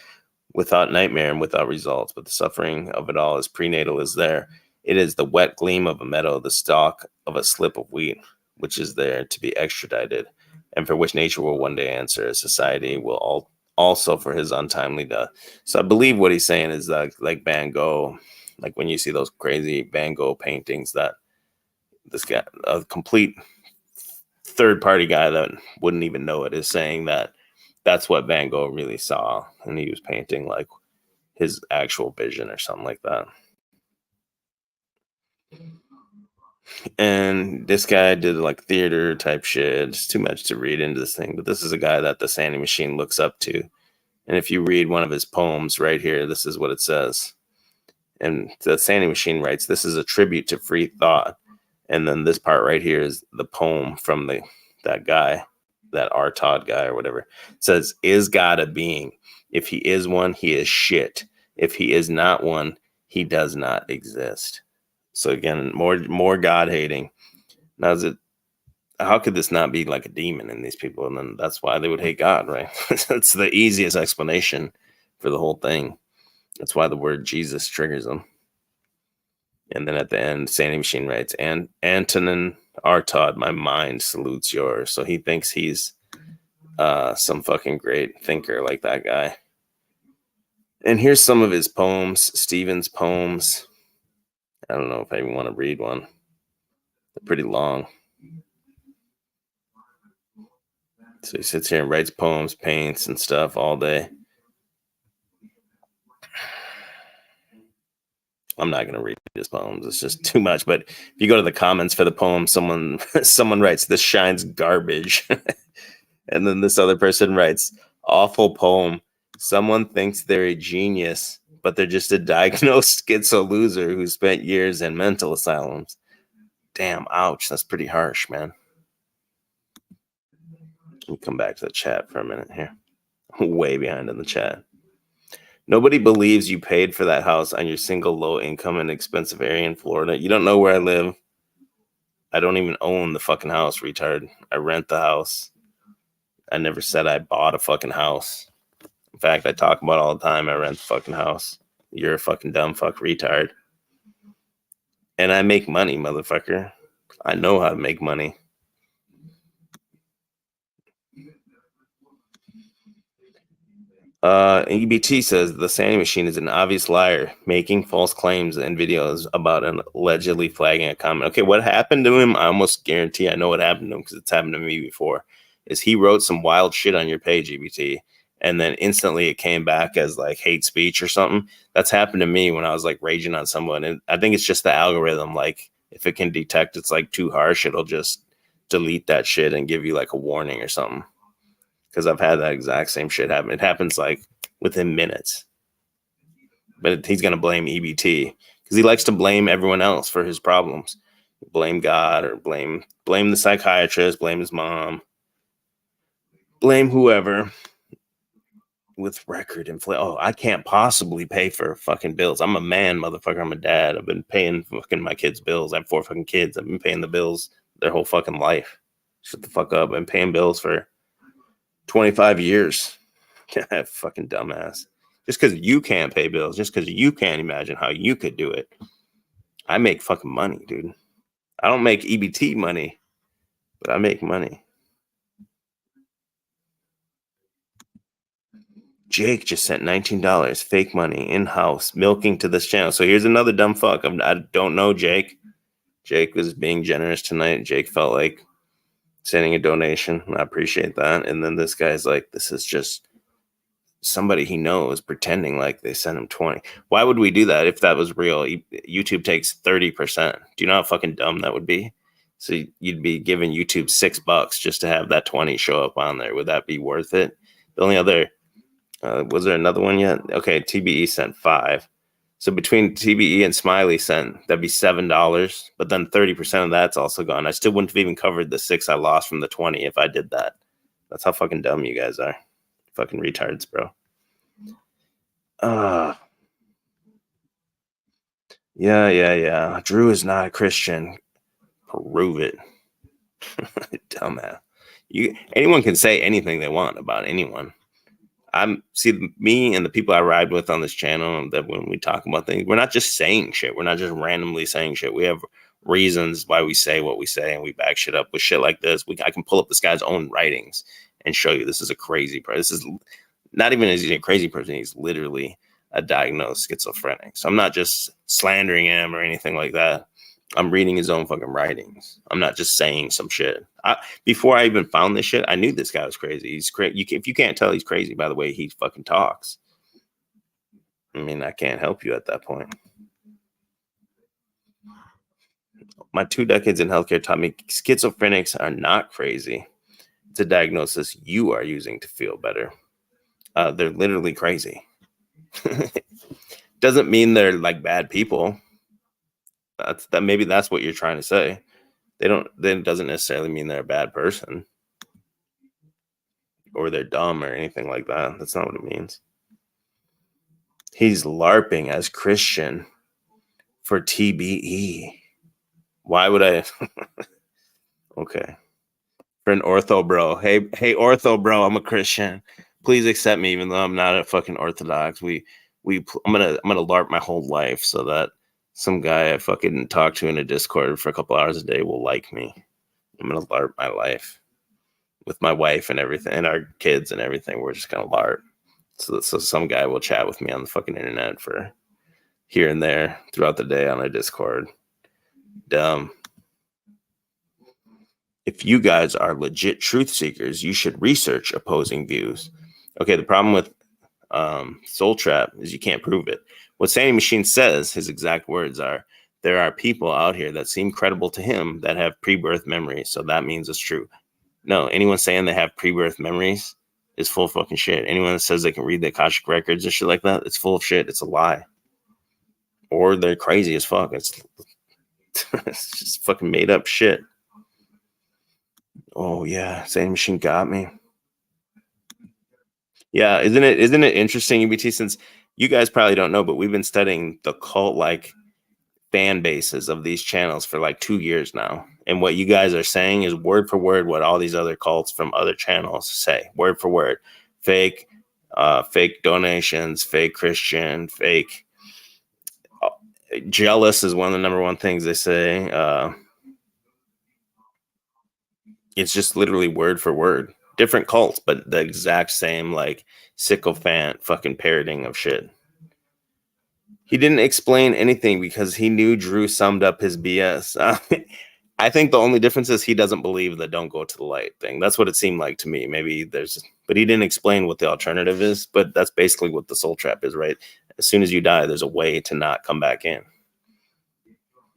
Without nightmare and without results, but the suffering of it all is prenatal is there. It is the wet gleam of a meadow, the stalk of a slip of wheat, which is there to be extradited, and for which nature will one day answer. Society will also for his untimely death. So I believe what he's saying is that, like Van Gogh, like when you see those crazy Van Gogh paintings, that this guy, a complete third-party guy that wouldn't even know it, is saying that that's what Van Gogh really saw, and he was painting like his actual vision or something like that. And this guy did like theater type shit. It's too much to read into this thing, but this is a guy that the Sandy Machine looks up to. And if you read one of his poems right here, this is what it says. And the Sandy Machine writes, "This is a tribute to free thought." And then this part right here is the poem from that guy, that R. Todd guy or whatever. It says, "Is God a being? If he is one, he is shit. If he is not one, he does not exist." So again, more God hating. Now, how could this not be like a demon in these people? And then that's why they would hate God, right? That's the easiest explanation for the whole thing. That's why the word Jesus triggers them. And then at the end, Sandy Machine writes, "And Antonin Artaud, my mind salutes yours." So he thinks he's some fucking great thinker like that guy. And here's some of his poems, Stephen's poems. I don't know if I even want to read one. They're pretty long. So he sits here and writes poems, paints and stuff all day. I'm not going to read his poems. It's just too much. But if you go to the comments for the poem, someone writes, "This shine's garbage." And then this other person writes, "Awful poem. Someone thinks they're a genius, but they're just a diagnosed schizo loser who spent years in mental asylums." Damn, ouch. That's pretty harsh, man. Let me come back to the chat for a minute here. Way behind in the chat. "Nobody believes you paid for that house on your single low income and expensive area in Florida. You don't know where I live. I don't even own the fucking house, retard. I rent the house. I never said I bought a fucking house. In fact, I talk about it all the time. I rent the fucking house. You're a fucking dumb fuck retard. And I make money, motherfucker. I know how to make money." EBT says the Sandy Machine is an obvious liar, making false claims and videos about an allegedly flagging a comment. Okay, what happened to him? I almost guarantee I know what happened to him because it's happened to me before. Is he wrote some wild shit on your page, EBT, and then instantly it came back as like hate speech or something. That's happened to me when I was like raging on someone, and I think it's just the algorithm. Like if it can detect it's like too harsh, it'll just delete that shit and give you like a warning or something. Because I've had that exact same shit happen. It happens like within minutes. But he's going to blame EBT because he likes to blame everyone else for his problems. Blame God or blame the psychiatrist, blame his mom, blame whoever with record inflation. Oh, I can't possibly pay for fucking bills. I'm a man, motherfucker. I'm a dad. I've been paying fucking my kids' bills. I have 4 fucking kids. I've been paying the bills their whole fucking life. Shut the fuck up. I've been paying bills for 25 years. Fucking dumbass. Just because you can't pay bills, just because you can't imagine how you could do it. I make fucking money, dude. I don't make EBT money, but I make money. Jake just sent $19, fake money, in-house, milking to this channel. So here's another dumb fuck. I don't know Jake. Jake was being generous tonight. Jake felt like sending a donation. I appreciate that. And then this guy's like, this is just somebody he knows pretending like they sent him 20. Why would we do that if that was real? YouTube takes 30%. Do you know how fucking dumb that would be? So you'd be giving YouTube $6 just to have that 20 show up on there. Would that be worth it? The only other, was there another one yet? Okay, TBE sent 5. So between TBE and Smiley sent, that'd be $7. But then 30% of that's also gone. I still wouldn't have even covered the 6 I lost from the 20 if I did that. That's how fucking dumb you guys are. Fucking retards, bro. Yeah. Drew is not a Christian. Prove it. Dumbass. Anyone can say anything they want about anyone. Me and the people I ride with on this channel, that when we talk about things, we're not just saying shit. We're not just randomly saying shit. We have reasons why we say what we say, and we back shit up with shit like this. I can pull up this guy's own writings and show you this is a crazy person. This is not even a crazy person. He's literally a diagnosed schizophrenic. So I'm not just slandering him or anything like that. I'm reading his own fucking writings. I'm not just saying some shit. Before I even found this shit, I knew this guy was crazy. He's crazy. If you can't tell he's crazy by the way he fucking talks, I mean, I can't help you at that point. My 2 decades in healthcare taught me schizophrenics are not crazy. It's a diagnosis you are using to feel better. They're literally crazy. Doesn't mean they're like bad people. Maybe that's what you're trying to say. Then doesn't necessarily mean they're a bad person or they're dumb or anything like that. That's not what it means. He's LARPing as Christian for TBE. Why would I? Okay. For an ortho bro. Hey, ortho bro, I'm a Christian. Please accept me, even though I'm not a fucking Orthodox. I'm gonna LARP my whole life so that some guy I fucking talk to in a Discord for a couple hours a day will like me. I'm gonna LARP my life with my wife and everything, and our kids and everything. We're just gonna LARP. So some guy will chat with me on the fucking internet for here and there throughout the day on a Discord. Dumb. If you guys are legit truth seekers, you should research opposing views. Okay, the problem with Soul Trap is you can't prove it. What Sanity Machine says, his exact words are, there are people out here that seem credible to him that have pre-birth memories, so that means it's true. No, anyone saying they have pre-birth memories is full of fucking shit. Anyone that says they can read the Akashic records and shit like that, it's full of shit. It's a lie. Or they're crazy as fuck. It's just fucking made up shit. Oh yeah, Sanity Machine got me. Yeah, isn't it interesting, EBT, since you guys probably don't know, but we've been studying the cult-like fan bases of these channels for like 2 years now. And what you guys are saying is word for word what all these other cults from other channels say. Word for word. Fake donations, fake Christian, fake. Jealous is one of the number one things they say. It's just literally word for word. Different cults, but the exact same like sycophant fucking parroting of shit. He didn't explain anything because he knew Drew summed up his BS. I think the only difference is he doesn't believe the don't go to the light thing. That's what it seemed like to me. Maybe but he didn't explain what the alternative is, but that's basically what the soul trap is, right? As soon as you die, there's a way to not come back in.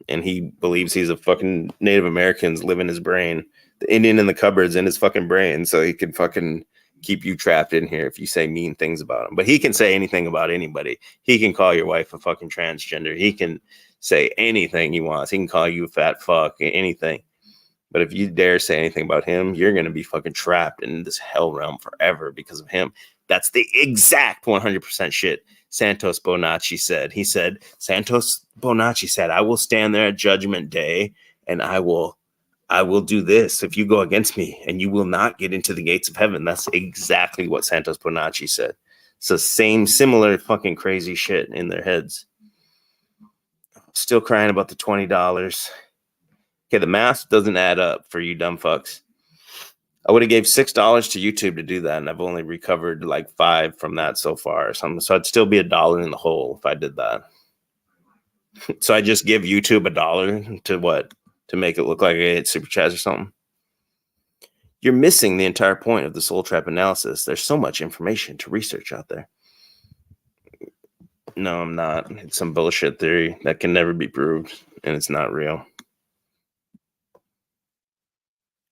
And he believes he's a fucking Native American's live in his brain. The Indian in the cupboard's in his fucking brain, so he can fucking keep you trapped in here if you say mean things about him. But he can say anything about anybody. He can call your wife a fucking transgender. He can say anything he wants. He can call you a fat fuck, anything. But if you dare say anything about him, you're going to be fucking trapped in this hell realm forever because of him. That's the exact 100% shit Santos Bonacci said. He said, Santos Bonacci said, I will stand there at Judgment Day and I will do this if you go against me and you will not get into the gates of heaven. That's exactly what Santos Bonacci said. So similar fucking crazy shit in their heads. Still crying about the $20. Okay, the math doesn't add up for you dumb fucks. I would have gave $6 to YouTube to do that, and I've only recovered like $5 from that so far or something. So I'd still be $1 in the hole if I did that. So I just give YouTube $1 to what? To make it look like I ate super chats or something. You're missing the entire point of the soul trap analysis. There's so much information to research out there. No, I'm not. It's some bullshit theory that can never be proved, and it's not real.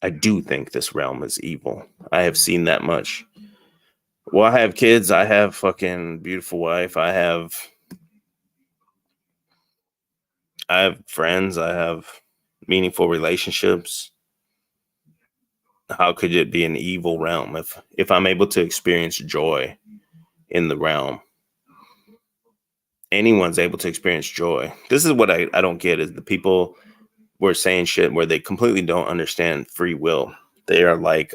I do think this realm is evil. I have seen that much. Well, I have kids. I have fucking beautiful wife. I have friends. I have meaningful relationships. How could it be an evil realm if I'm able to experience joy in the realm? Anyone's able to experience joy. This is what I don't get is the people were saying shit where they completely don't understand free will. They are like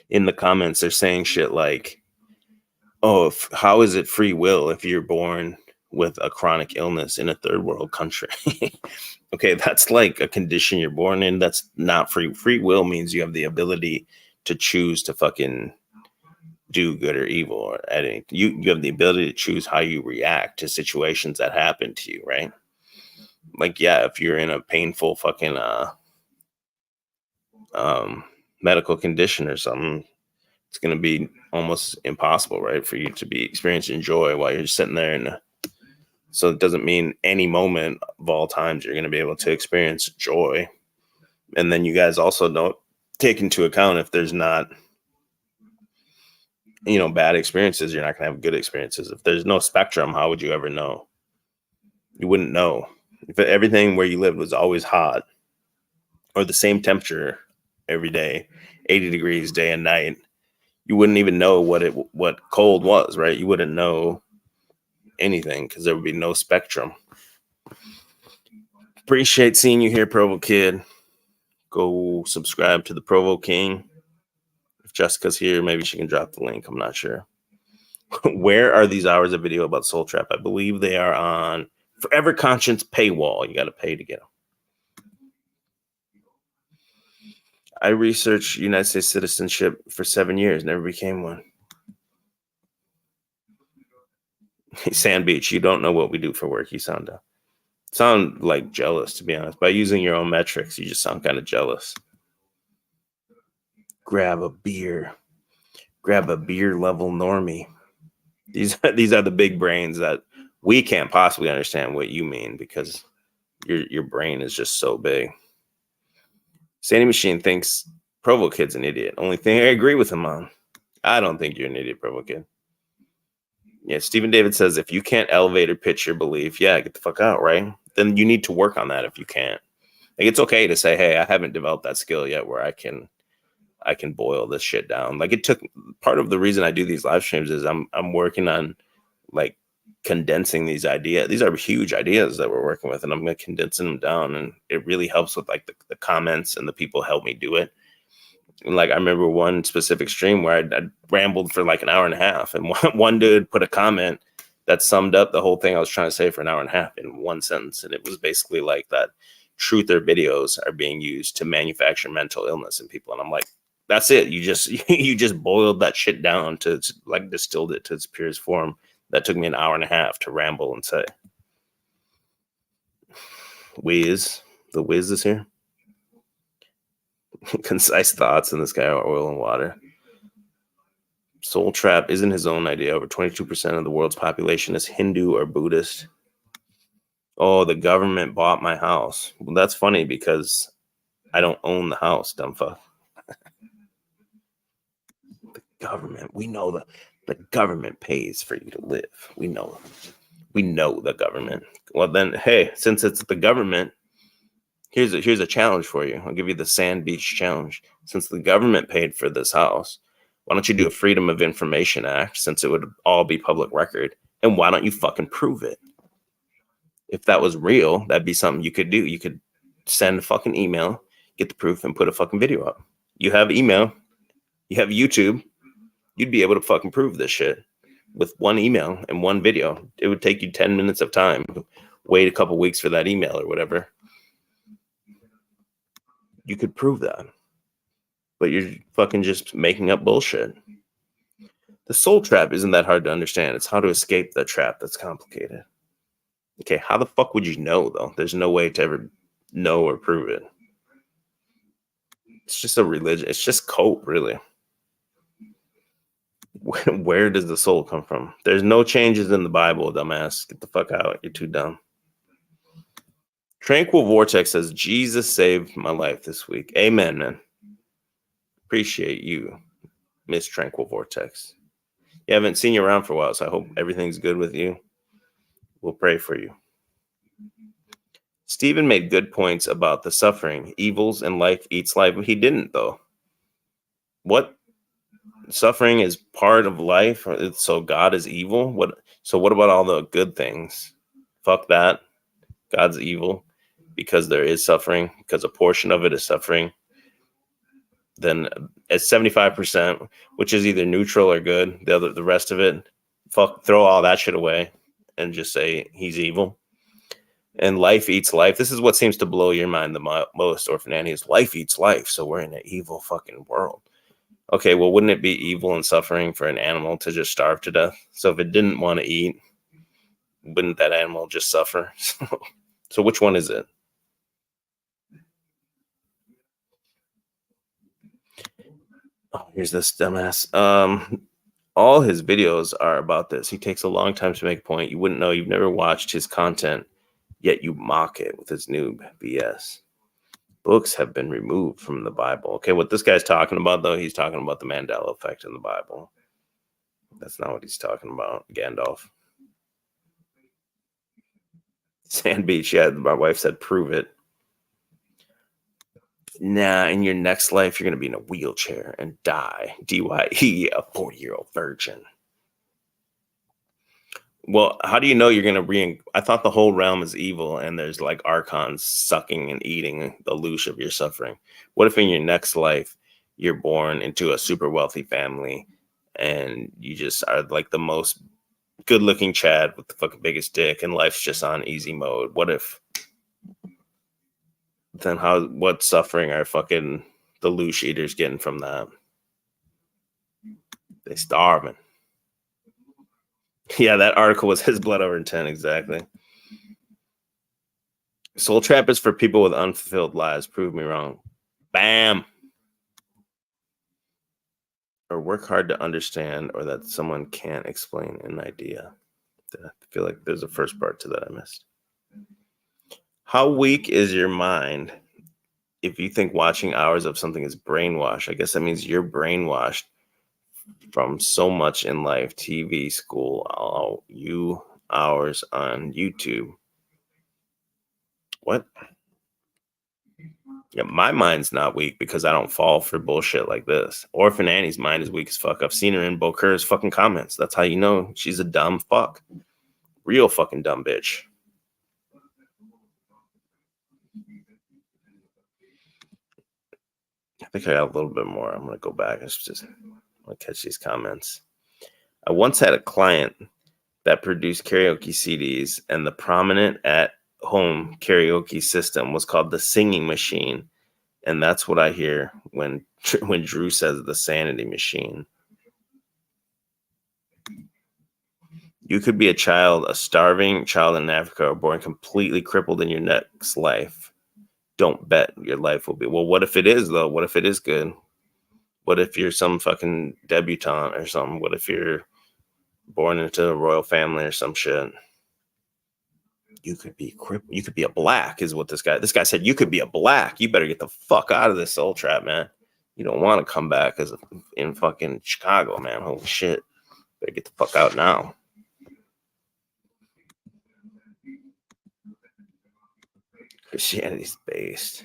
in the comments they're saying shit like, oh, how is it free will if you're born with a chronic illness in a third world country? Okay, that's like a condition you're born in. That's not free. Free will means you have the ability to choose to fucking do good or evil, or you have the ability to choose how you react to situations that happen to you, right? Like, yeah, if you're in a painful fucking medical condition or something, it's going to be almost impossible, right, for you to be experiencing joy while you're sitting there in a So it doesn't mean any moment of all times you're going to be able to experience joy. And then you guys also don't take into account if there's not, bad experiences, you're not going to have good experiences. If there's no spectrum, how would you ever know? You wouldn't know. If everything where you lived was always hot or the same temperature every day, 80 degrees day and night, you wouldn't even know what cold was, right? You wouldn't know anything because there would be no spectrum. Appreciate seeing you here, Provo Kid. Go subscribe to the Provo King. If Jessica's here, maybe she can drop the link. I'm not sure. Where are these hours of video about Soul Trap? I believe they are on Forever Conscience paywall. You got to pay to get them. I researched United States citizenship for 7 years, never became one. Sand Beach, you don't know what we do for work. You sound like jealous, to be honest. By using your own metrics, you just sound kind of jealous. Grab a beer level normie. These are the big brains that we can't possibly understand what you mean because your brain is just so big. Sandy Machine thinks Provo Kid's an idiot. Only thing I agree with him on. I don't think you're an idiot, Provo Kid. Yeah, Stephen David says if you can't elevate or pitch your belief, get the fuck out, right? Then you need to work on that if you can't. Like, it's okay to say, hey, I haven't developed that skill yet where I can boil this shit down. Like, it took part of the reason I do these live streams is I'm working on like condensing these ideas. These are huge ideas that we're working with, and I'm going to condensing them down. And it really helps with like the comments and the people help me do it. And like, I remember one specific stream where I rambled for like an hour and a half, and one dude put a comment that summed up the whole thing I was trying to say for an hour and a half in one sentence. And it was basically like that truther videos are being used to manufacture mental illness in people. And I'm like, that's it. You just boiled that shit down to like distilled it to its purest form. That took me an hour and a half to ramble and say. The Wiz is here. Concise thoughts in this guy are oil and water. Soul Trap isn't his own idea. Over 22% of the world's population is Hindu or Buddhist. Oh, the government bought my house. Well, that's funny because I don't own the house, dumb fuck. The government. We know the government pays for you to live. We know the government. Well, then, hey, since it's the government, here's a challenge for you. I'll give you the Sand Beach challenge. Since the government paid for this house, why don't you do a Freedom of Information Act, since it would all be public record? And why don't you fucking prove it? If that was real, that'd be something you could do. You could send a fucking email, get the proof, and put a fucking video up. You have email, you have YouTube, you'd be able to fucking prove this shit with one email and one video. It would take you 10 minutes of time. Wait a couple weeks for that email or whatever. You could prove that. But you're fucking just making up bullshit. The soul trap isn't that hard to understand. It's how to escape the trap that's complicated. Okay, how the fuck would you know, though? There's no way to ever know or prove it. It's just a religion. It's just cope, really. Where does the soul come from? There's no changes in the Bible, dumbass. Get the fuck out. You're too dumb. Tranquil Vortex says, Jesus saved my life this week. Amen, man. Appreciate you, Miss Tranquil Vortex. You haven't seen you around for a while, so I hope everything's good with you. We'll pray for you. Stephen made good points about the suffering, evils, and life eats life. He didn't, though. What? Suffering is part of life, so God is evil? What about all the good things? Fuck that. God's evil because there is suffering, because a portion of it is suffering. Then at 75%, which is either neutral or good, the rest of it, throw all that shit away and just say he's evil. And life eats life. This is what seems to blow your mind the most, Orphan Annie, is life eats life. So we're in an evil fucking world. Okay, well, wouldn't it be evil and suffering for an animal to just starve to death? So if it didn't want to eat, wouldn't that animal just suffer? So which one is it? Oh, here's this dumbass. All his videos are about this. He takes a long time to make a point. You wouldn't know. You've never watched his content, yet you mock it with his noob BS. Books have been removed from the Bible. Okay, what this guy's talking about, though, he's talking about the Mandela effect in the Bible. That's not what he's talking about, Gandalf. Sand Beach, yeah, my wife said, prove it. Nah, in your next life, you're going to be in a wheelchair and die. DYE, a 40-year-old virgin. Well, how do you know you're going to I thought the whole realm is evil and there's like archons sucking and eating the loosh of your suffering. What if in your next life, you're born into a super wealthy family and you just are like the most good-looking Chad with the fucking biggest dick and life's just on easy mode? What if... Then what suffering are fucking the loosh eaters getting from that? They starving. Yeah, that article was his blood over intent, exactly. Soul Trap is for people with unfulfilled lives. Prove me wrong. Bam. Or work hard to understand, or that someone can't explain an idea. I feel like there's a first part to that I missed. How weak is your mind if you think watching hours of something is brainwash? I guess that means you're brainwashed from so much in life, TV, school, all you hours on YouTube. What? Yeah, my mind's not weak because I don't fall for bullshit like this. Orphan Annie's mind is weak as fuck. I've seen her in Bokur's fucking comments. That's how you know she's a dumb fuck. Real fucking dumb bitch. I think I got a little bit more. I'm going to go back. I'm going to catch these comments. I once had a client that produced karaoke CDs, and the prominent at-home karaoke system was called the Singing Machine. And that's what I hear when Drew says the Sanity Machine. You could be a starving child in Africa, or born completely crippled in your next life. Don't bet your life will be. Well, what if it is, though? What if it is good? What if you're some fucking debutante or something? What if you're born into a royal family or some shit? You could be crippled. You could be a black, is what this guy said. You could be a black. You better get the fuck out of this Soul Trap, man. You don't want to come back in fucking Chicago, man. Holy shit. Better get the fuck out now. Christianity's based.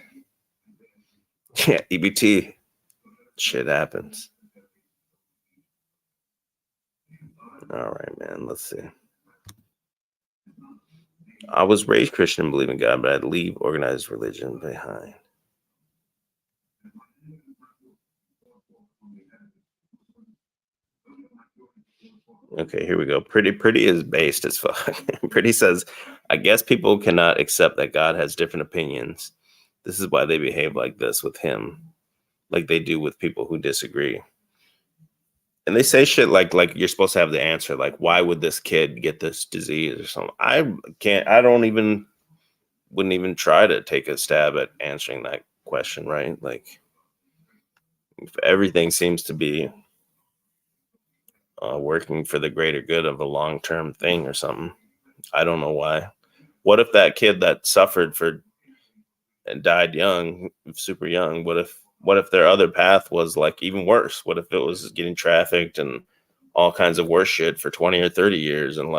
Yeah, EBT. Shit happens. All right, man. Let's see. I was raised Christian and believe in God, but I'd leave organized religion behind. Okay, here we go. Pretty is based as fuck. Pretty says, I guess people cannot accept that God has different opinions. This is why they behave like this with him, like they do with people who disagree. And they say shit like you're supposed to have the answer. Like, why would this kid get this disease or something? Wouldn't even try to take a stab at answering that question, right? Like, if everything seems to be working for the greater good of a long-term thing or something, I don't know why. What if that kid that suffered and died young, super young, what if their other path was like even worse? What if it was getting trafficked and all kinds of worse shit for 20 or 30 years and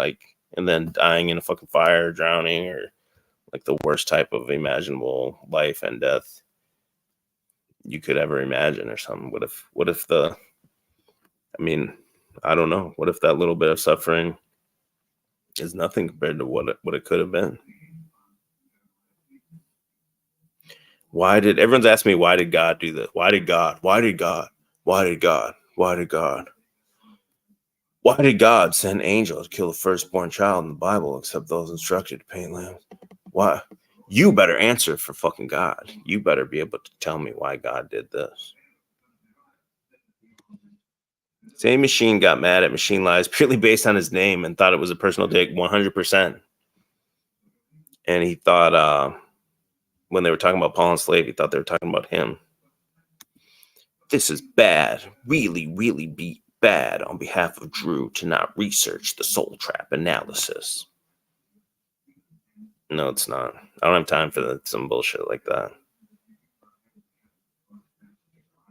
then dying in a fucking fire, drowning, or like the worst type of imaginable life and death you could ever imagine or something? What if I don't know. What if that little bit of suffering is nothing compared to what it could have been? Everyone's asking me, why did God do this? Why did God? Why did God? Why did God? Why did God? Why did God send angels to kill the firstborn child in the Bible, except those instructed to paint lambs? Why? You better answer for fucking God. You better be able to tell me why God did this. Same Machine got mad at Machine Lies purely based on his name and thought it was a personal dig 100%. And he thought when they were talking about Paul and Slave, he thought they were talking about him. This is bad. Really, really bad on behalf of Drew to not research the Soul Trap analysis. No, it's not. I don't have time for some bullshit like that.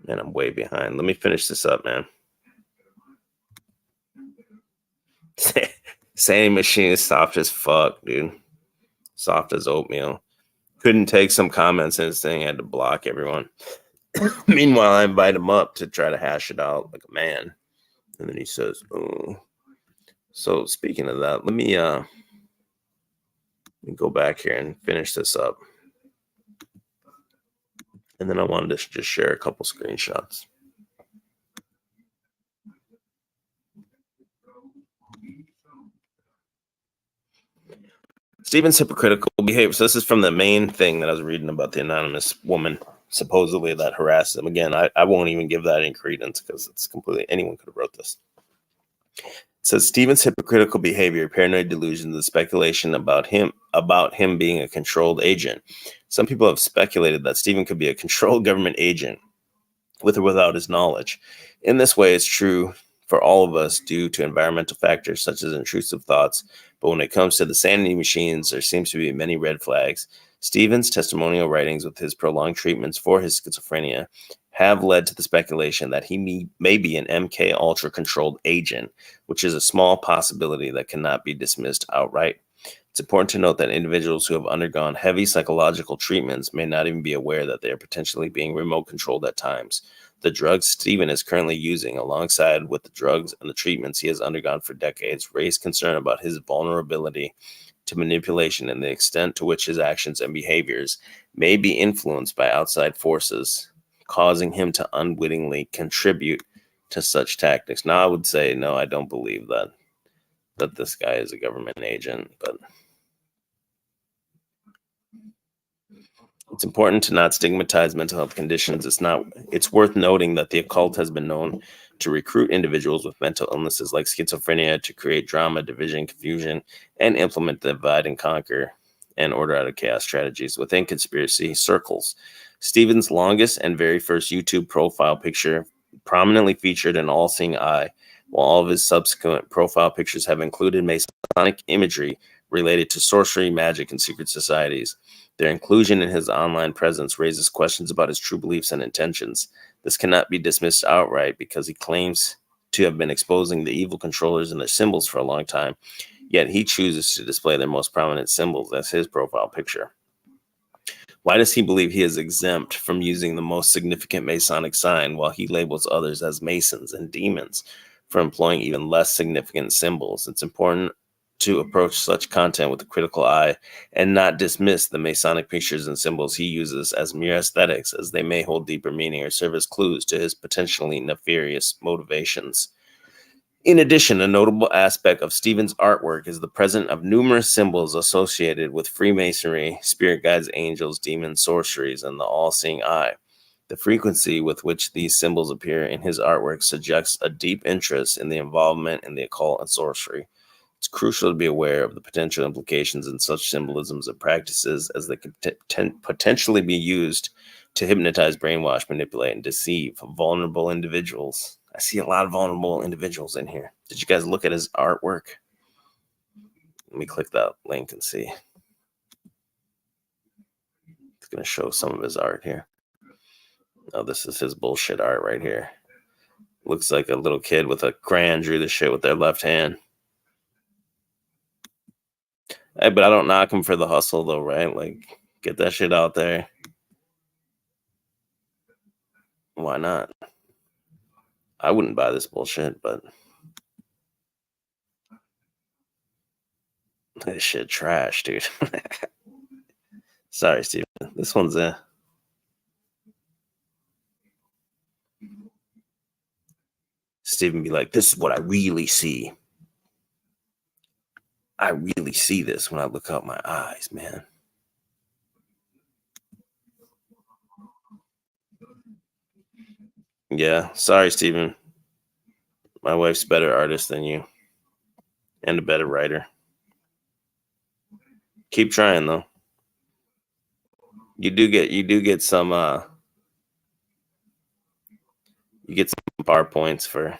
Man, I'm way behind. Let me finish this up, man. Sandy Machine is soft as fuck, dude. Soft as oatmeal. Couldn't take some comments in his thing. Had to block everyone. Meanwhile, I invite him up to try to hash it out like a man. And then he says, oh. So speaking of that, let me go back here and finish this up. And then I wanted to just share a couple screenshots. Stephen's hypocritical behavior. So this is from the main thing that I was reading about the anonymous woman supposedly that harassed him. Again, I won't even give that any credence because it's completely, anyone could have wrote this. It says Stephen's hypocritical behavior, paranoid delusions, the speculation about him being a controlled agent. Some people have speculated that Stephen could be a controlled government agent with or without his knowledge. In this way, it's true for all of us due to environmental factors such as intrusive thoughts. But when it comes to the sanity machines, there seems to be many red flags. Stephen's testimonial writings with his prolonged treatments for his schizophrenia have led to the speculation that he may be an MK Ultra controlled agent, which is a small possibility that cannot be dismissed outright. It's important to note that individuals who have undergone heavy psychological treatments may not even be aware that they are potentially being remote controlled at times. The drugs Stephen is currently using, alongside with the drugs and the treatments he has undergone for decades, raise concern about his vulnerability to manipulation and the extent to which his actions and behaviors may be influenced by outside forces, causing him to unwittingly contribute to such tactics. Now, I would say, no, I don't believe that this guy is a government agent, but it's important to not stigmatize mental health conditions. It's worth noting that the occult has been known to recruit individuals with mental illnesses like schizophrenia to create drama, division, confusion, and implement the divide and conquer and order out of chaos strategies within conspiracy circles. Stephen's longest and very first YouTube profile picture prominently featured an all-seeing eye, while all of his subsequent profile pictures have included Masonic imagery related to sorcery, magic, and secret societies. Their inclusion in his online presence raises questions about his true beliefs and intentions. This cannot be dismissed outright because he claims to have been exposing the evil controllers and their symbols for a long time, yet he chooses to display their most prominent symbols as his profile picture. Why does he believe he is exempt from using the most significant Masonic sign while he labels others as Masons and demons for employing even less significant symbols? It's important to approach such content with a critical eye and not dismiss the Masonic pictures and symbols he uses as mere aesthetics, as they may hold deeper meaning or serve as clues to his potentially nefarious motivations. In addition, a notable aspect of Stephen's artwork is the presence of numerous symbols associated with Freemasonry, spirit guides, angels, demons, sorceries, and the all-seeing eye. The frequency with which these symbols appear in his artwork suggests a deep interest in the involvement in the occult and sorcery. It's crucial to be aware of the potential implications in such symbolisms and practices, as they could potentially be used to hypnotize, brainwash, manipulate, and deceive vulnerable individuals. I see a lot of vulnerable individuals in here. Did you guys look at his artwork? Let me click that link and see. It's going to show some of his art here. Oh, this is his bullshit art right here. Looks like a little kid with a crayon drew the shit with their left hand. Hey, but I don't knock him for the hustle, though, right? Like, get that shit out there. Why not? I wouldn't buy this bullshit, but this shit trash, dude. Sorry, Steven. This one's Steven be like, this is what I really see. I really see this when I look out my eyes, man. Yeah, sorry, Steven. My wife's a better artist than you. And a better writer. Keep trying, though. You do get some you get some bar points for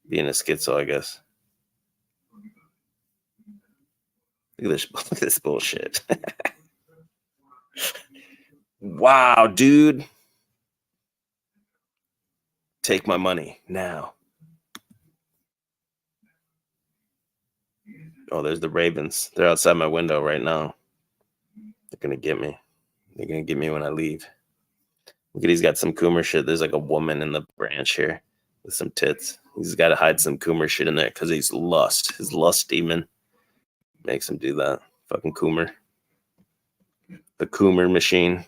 Being a schizo, I guess. Look at this bullshit. Wow, dude. Take my money now. Oh, there's the Ravens. They're outside my window right now. They're going to get me. They're going to get me when I leave. Look at, he's got some Coomer shit. There's like a woman in the branch here with some tits. He's got to hide some Coomer shit in there because he's lust. His lust demon makes him do that. Fucking Coomer. The Coomer machine.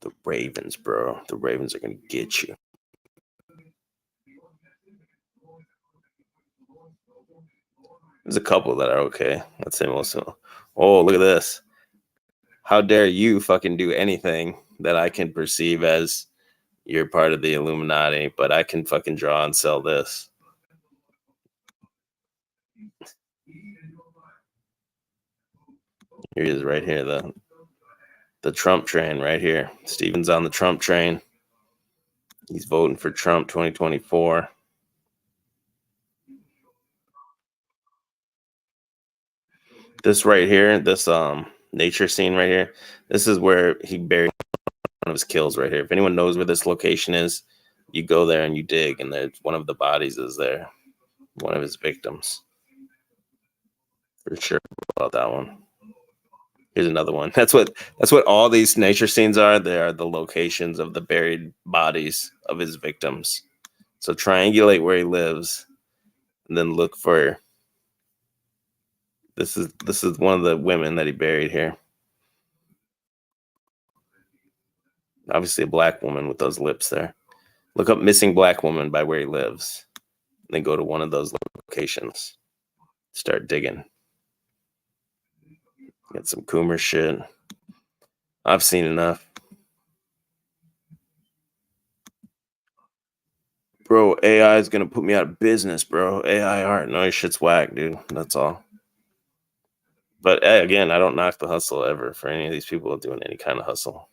The Ravens, bro. The Ravens are going to get you. There's a couple that are okay. I'd say most of them. Oh, look at this. How dare you fucking do anything that I can perceive as you're part of the Illuminati, but I can fucking draw and sell this. Here he is right here, the Trump train right here. Steven's on the Trump train. He's voting for Trump 2024. This right here, this nature scene right here, this is where he buried one of his kills right here. If anyone knows where this location is, you go there and you dig, and there's one of the bodies is there. One of his victims. For sure about that one. Here's another one. That's what all these nature scenes are. They are the locations of the buried bodies of his victims. So triangulate where he lives, and then look for. This is one of the women that he buried here. Obviously a black woman with those lips there. Look up missing black woman by where he lives. And then go to one of those locations. Start digging. Get some Coomer shit. I've seen enough. Bro, AI is going to put me out of business, bro. AI art. No, your shit's whack, dude. That's all. But again, I don't knock the hustle ever for any of these people doing any kind of hustle.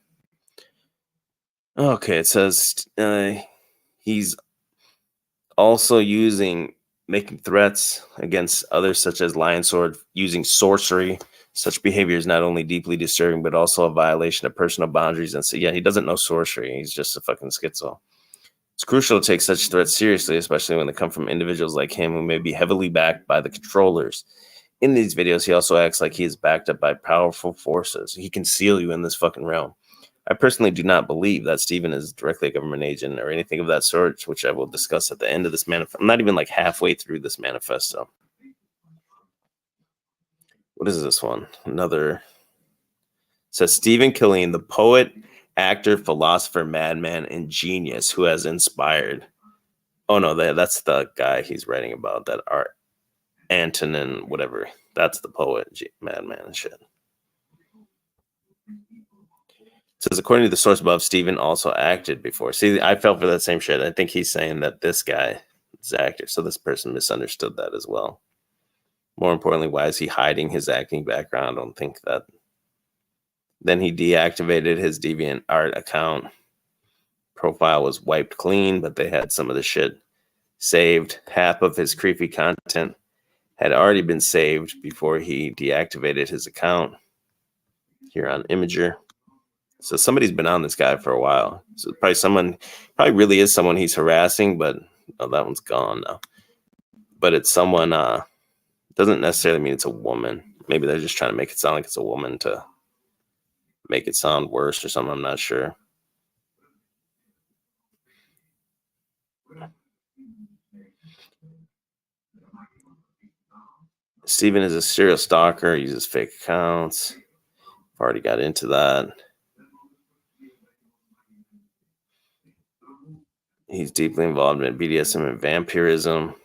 Okay, it says he's also making threats against others such as Lion Sword, using sorcery. Such behavior is not only deeply disturbing, but also a violation of personal boundaries. And so, yeah, he doesn't know sorcery. He's just a fucking schizo. It's crucial to take such threats seriously, especially when they come from individuals like him who may be heavily backed by the controllers. In these videos, he also acts like he is backed up by powerful forces. He can seal you in this fucking realm. I personally do not believe that Steven is directly a government agent or anything of that sort, which I will discuss at the end of this manifesto. I'm not even like halfway through this manifesto. What is this one? Another. It says Stephen Killeen, the poet, actor, philosopher, madman, and genius who has inspired. Oh no, that's the guy he's writing about. That art, Antonin, whatever. That's the poet, madman, and shit. It says according to the source above, Stephen also acted before. See, I fell for that same shit. I think he's saying that this guy is actor, so this person misunderstood that as well. More importantly, why is he hiding his acting background? I don't think that. Then he deactivated his DeviantArt account. Profile was wiped clean, but they had some of the shit saved. Half of his creepy content had already been saved before he deactivated his account. Here on Imager. So somebody's been on this guy for a while. So probably really is someone he's harassing, but oh, that one's gone now. But it's someone, doesn't necessarily mean it's a woman. Maybe they're just trying to make it sound like it's a woman to make it sound worse or something. I'm not sure. Steven is a serial stalker, uses fake accounts. I've already got into that. He's deeply involved in BDSM and vampirism.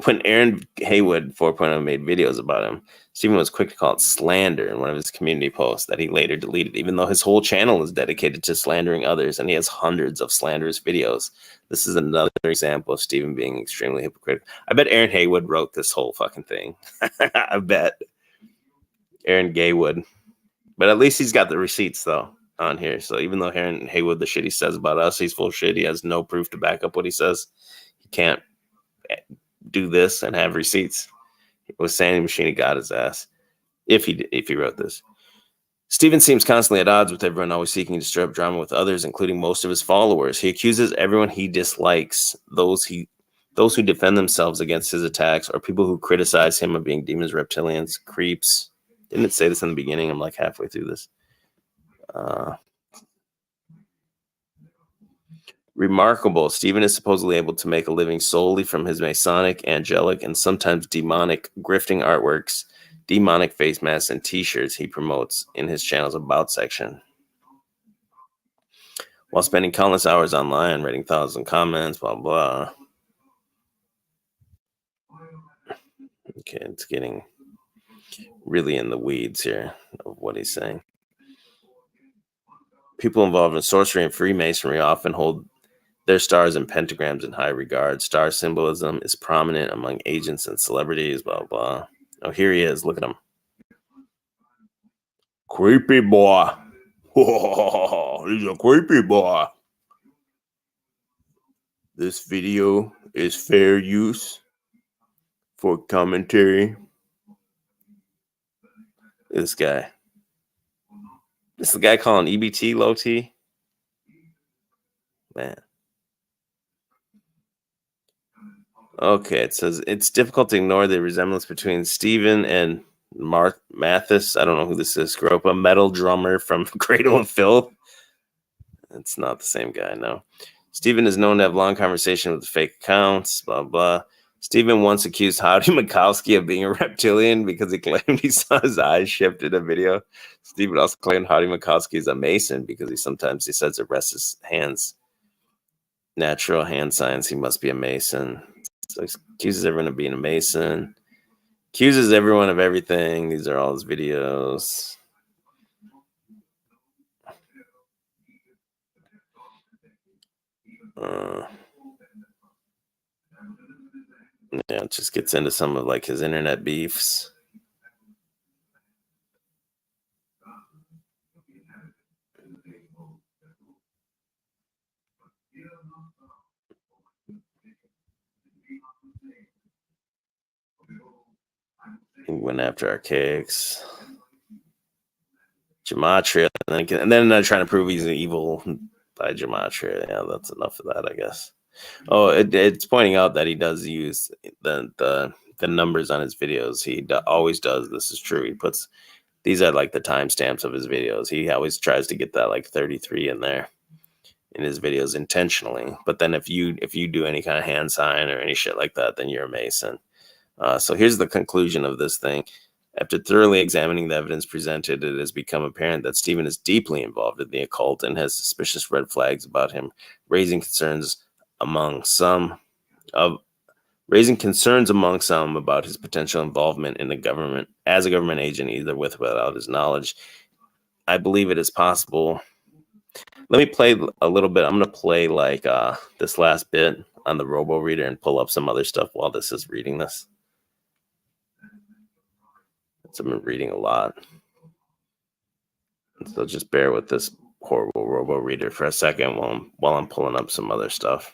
When Aaron Haywood 4.0 made videos about him, Steven was quick to call it slander in one of his community posts that he later deleted, even though his whole channel is dedicated to slandering others, and he has hundreds of slanderous videos. This is another example of Steven being extremely hypocritical. I bet Aaron Haywood wrote this whole fucking thing. I bet. Aaron Gaywood. But at least he's got the receipts, though. on here. So even though Aaron Haywood, the shit he says about us, he's full of shit. He has no proof to back up what he says. He can't do this and have receipts. It was Sandy Machine. He got his ass if he wrote this. Steven seems constantly at odds with everyone, always seeking to stir up drama with others, including most of his followers. He accuses everyone he dislikes, those who defend themselves against his attacks, or people who criticize him of being demons, reptilians, creeps. Didn't it say this in the beginning? I'm like halfway through this. Remarkable. Steven is supposedly able to make a living solely from his Masonic, angelic, and sometimes demonic grifting artworks, demonic face masks, and t-shirts he promotes in his channel's About section. While spending countless hours online, writing thousands of comments, blah, blah. Okay, it's getting really in the weeds here of what he's saying. People involved in sorcery and Freemasonry often hold their stars and pentagrams in high regard. Star symbolism is prominent among agents and celebrities, blah, blah. Oh, here he is. Look at him. Creepy boy. He's a creepy boy. This video is fair use for commentary. This guy. This is the guy calling EBT low T. Man. Okay, it says it's difficult to ignore the resemblance between Steven and Mathis. I don't know who this is. Gropa, metal drummer from Cradle of Filth. It's not the same guy, no. Steven is known to have long conversation with fake accounts, blah, blah. Steven once accused Howdy Mikowski of being a reptilian because he claimed he saw his eyes shift in a video. Steven also claimed Howdy Mikowski is a Mason because he says it rests his hands. Natural hand signs, he must be a Mason. So accuses everyone of being a Mason. Accuses everyone of everything. These are all his videos. Yeah, it just gets into some of like his internet beefs. He went after Archaics. Gematria, and then trying to prove he's evil by Gematria. Yeah, that's enough of that, I guess. Oh, it's pointing out that he does use the numbers on his videos. He always does. This is true. He puts these are like the timestamps of his videos. He always tries to get that like 33 in there in his videos intentionally. But then if you do any kind of hand sign or any shit like that, then you're a Mason. So here's the conclusion of this thing. After thoroughly examining the evidence presented, it has become apparent that Steven is deeply involved in the occult and has suspicious red flags about him, raising concerns among some about his potential involvement in the government as a government agent, either with or without his knowledge. I believe it is possible. Let me play a little bit. I'm going to play like this last bit on the Robo Reader and pull up some other stuff while this is reading this. I've been reading a lot. So just bear with this horrible Robo Reader for a second while I'm pulling up some other stuff.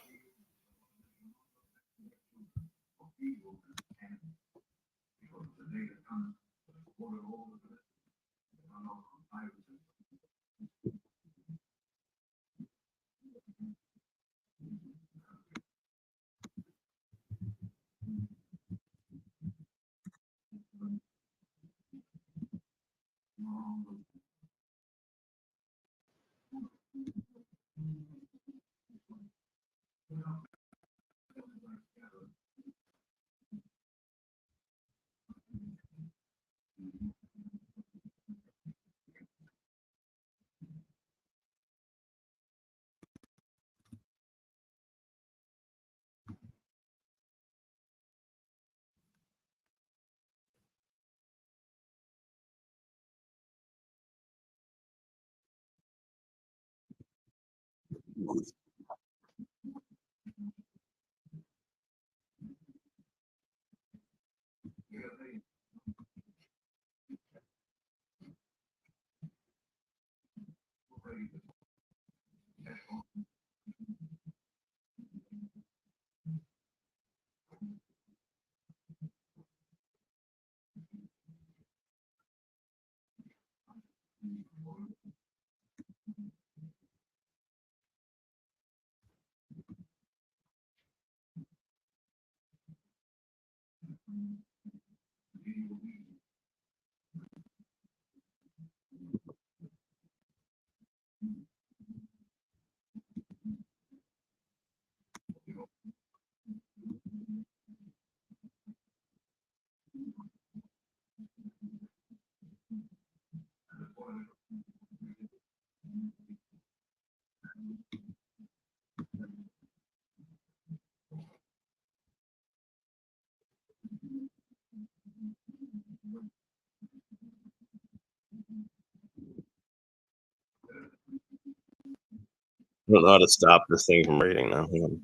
I don't know how to stop this thing from reading now. Hang on.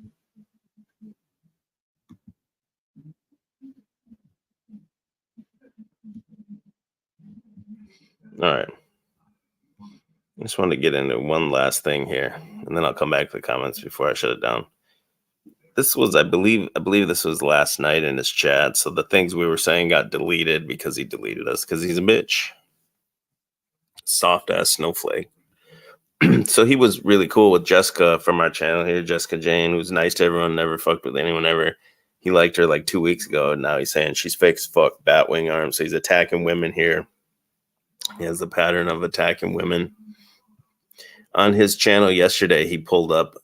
All right. I just wanted to get into one last thing here, and then I'll come back to the comments before I shut it down. This was, I believe this was last night in his chat. So the things we were saying got deleted because he deleted us because he's a bitch. Soft ass snowflake. So he was really cool with Jessica from our channel here, Jessica Jane, who's nice to everyone, never fucked with anyone ever. He liked her like 2 weeks ago, and now he's saying she's fake as fuck, Batwing arms. So he's attacking women here. He has a pattern of attacking women. On his channel yesterday, he pulled up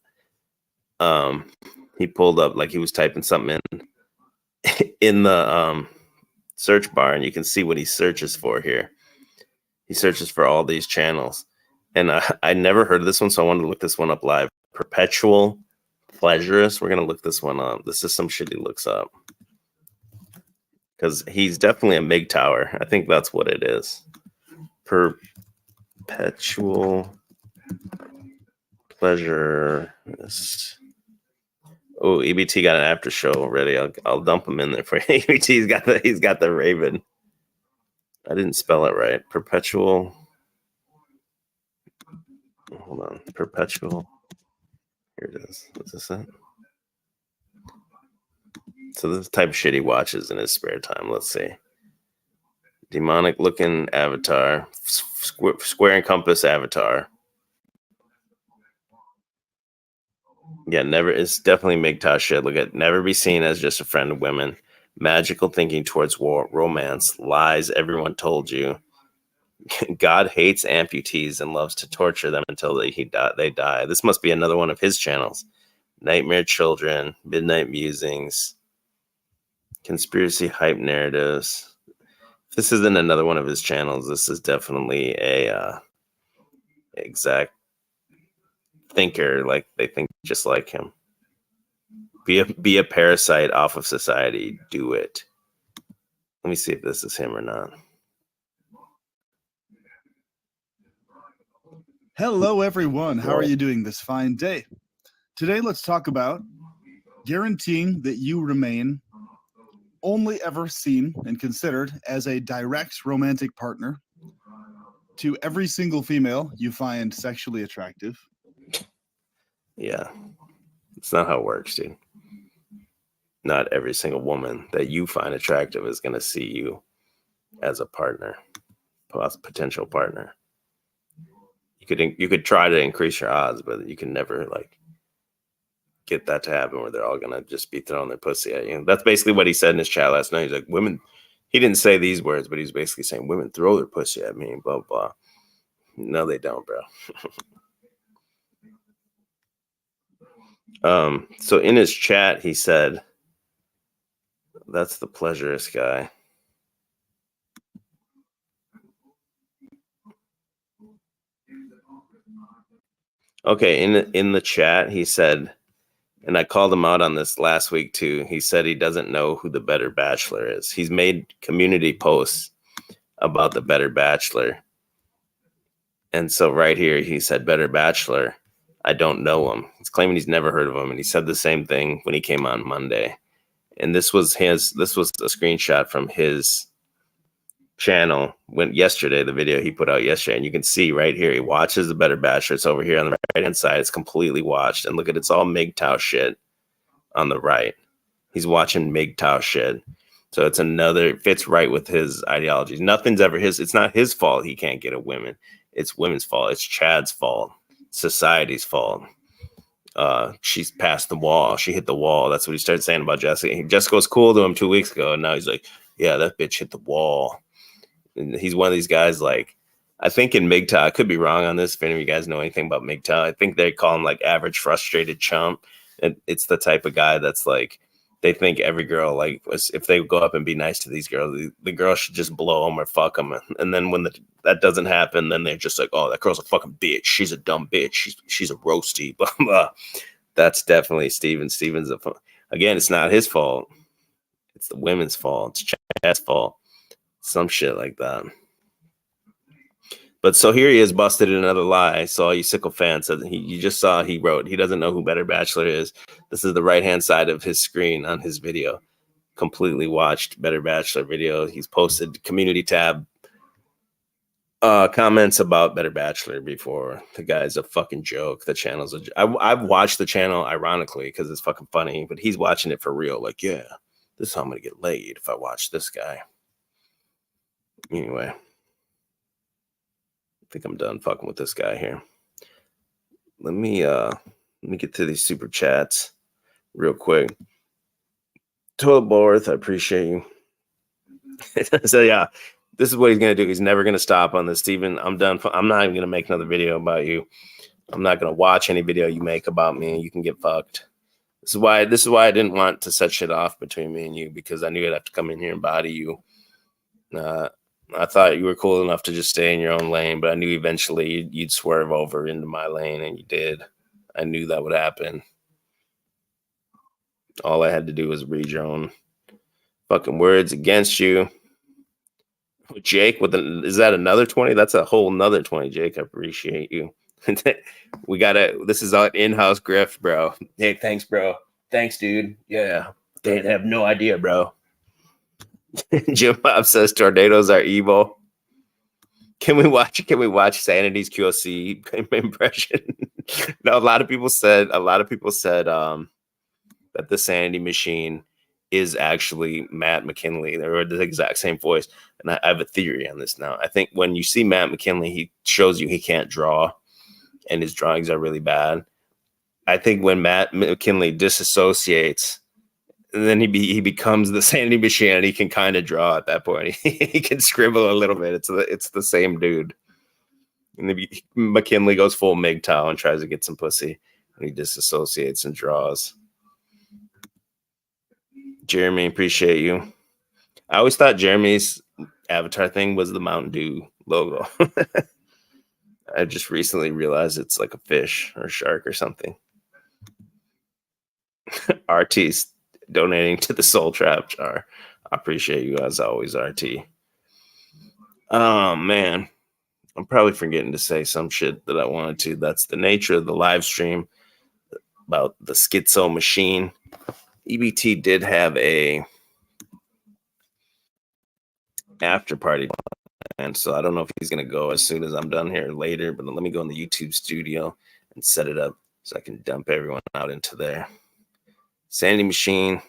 like he was typing something in the search bar, and you can see what he searches for here. He searches for all these channels. And I never heard of this one, so I wanted to look this one up live. Perpetual Pleasurist. We're going to look this one up. This is some shit he looks up. Because he's definitely a MGTOWer. I think that's what it is. Perpetual Pleasurist. Oh, EBT got an after show already. I'll dump him in there for you. EBT's got the Raven. I didn't spell it right. Perpetual. Hold on. Perpetual. Here it is. What's this at? So this type of shit he watches in his spare time. Let's see. Demonic looking avatar. Square and compass avatar. Yeah, never. It's definitely MGTOW shit. Look at never be seen as just a friend of women. Magical thinking towards romance. Lies everyone told you. God hates amputees and loves to torture them until they die. This must be another one of his channels. Nightmare Children, Midnight Musings, Conspiracy Hype Narratives. If this isn't another one of his channels, this is definitely a exact thinker. Like they think just like him. Be a parasite off of society. Do it. Let me see if this is him or not. Hello, everyone. How are you doing this fine day? Today, let's talk about guaranteeing that you remain only ever seen and considered as a direct romantic partner to every single female you find sexually attractive. Yeah. It's not how it works, dude. Not every single woman that you find attractive is going to see you as a partner, potential partner. You could try to increase your odds, but you can never like get that to happen where they're all gonna just be throwing their pussy at you. That's basically what he said in his chat last night. He's like, women. He didn't say these words, but he's basically saying women throw their pussy at me. Blah blah. No, they don't, bro. So in his chat, he said, "That's the pleasurist guy." Okay, in the chat, he said, and I called him out on this last week too. He said he doesn't know who the Better Bachelor is. He's made community posts about the Better Bachelor. And so right here, he said, Better Bachelor, I don't know him. He's claiming he's never heard of him. And he said the same thing when he came on Monday. And this was a screenshot from his channel yesterday, the video he put out yesterday, and you can see right here he watches the Better Bachelor. It's over here on the right hand side. It's completely watched, and look at it's all MGTOW shit on the right. He's watching MGTOW shit, so it fits right with his ideologies. Nothing's ever his. It's not his fault he can't get a women. It's women's fault. It's Chad's fault. Society's fault. she's past the wall. She hit the wall. That's what he started saying about Jessica. Jessica was cool to him 2 weeks ago, and now he's like, yeah, that bitch hit the wall. And he's one of these guys, like, I think in MGTOW, I could be wrong on this. If any of you guys know anything about MGTOW, I think they call him like average frustrated chump. And it's the type of guy that's like, they think every girl, like, if they go up and be nice to these girls, the girl should just blow them or fuck them. And then when that doesn't happen, then they're just like, oh, that girl's a fucking bitch. She's a dumb bitch. She's a roasty. Blah, blah. That's definitely Steven. Steven's again, it's not his fault. It's the women's fault. It's Chad's fault. Some shit like that. But so here he is, busted in another lie. So all you sickle fans, you just saw he wrote, he doesn't know who Better Bachelor is. This is the right-hand side of his screen on his video. Completely watched Better Bachelor video. He's posted community tab comments about Better Bachelor before. The guy's a fucking joke. The channel's I've watched the channel ironically because it's fucking funny, but he's watching it for real. Like, yeah, this is how I'm gonna get laid if I watch this guy. Anyway, I think I'm done fucking with this guy here. Let me get to these super chats real quick. Toilet Borth, I appreciate you. So yeah, this is what he's gonna do. He's never gonna stop on this. Steven, I'm done. I'm not even gonna make another video about you. I'm not gonna watch any video you make about me. You can get fucked. This is why I didn't want to set shit off between me and you, because I knew I'd have to come in here and body you. I thought you were cool enough to just stay in your own lane, but I knew eventually you'd swerve over into my lane, and you did. I knew that would happen. All I had to do was read your own fucking words against you. Jake, is that another 20? That's a whole nother 20, Jake. I appreciate you. This is an in-house grift, bro. Hey, thanks, bro. Thanks, dude. Yeah. They have no idea, bro. Jim Bob says tornadoes are evil. Can we watch Sanity's QOC impression? No, a lot of people said that the Sanity machine is actually Matt McKinley. They're the exact same voice. And I have a theory on this now. I think when you see Matt McKinley, he shows you he can't draw, and his drawings are really bad. I think when Matt McKinley disassociates, and then he becomes the Sanity machine, and he can kind of draw at that point. He can scribble a little bit. It's the same dude. And then McKinley goes full MGTOW and tries to get some pussy, and he disassociates and draws. Jeremy, appreciate you. I always thought Jeremy's avatar thing was the Mountain Dew logo. I just recently realized it's like a fish or a shark or something. RT's donating to the Soul Trap jar. I appreciate you as always, RT. Oh man, I'm probably forgetting to say some shit that I wanted to. That's the nature of the live stream about the schizo machine. EBT did have a after party, and so I don't know if he's gonna go as soon as I'm done here later, but let me go in the YouTube studio and set it up so I can dump everyone out into there. Sanity machine.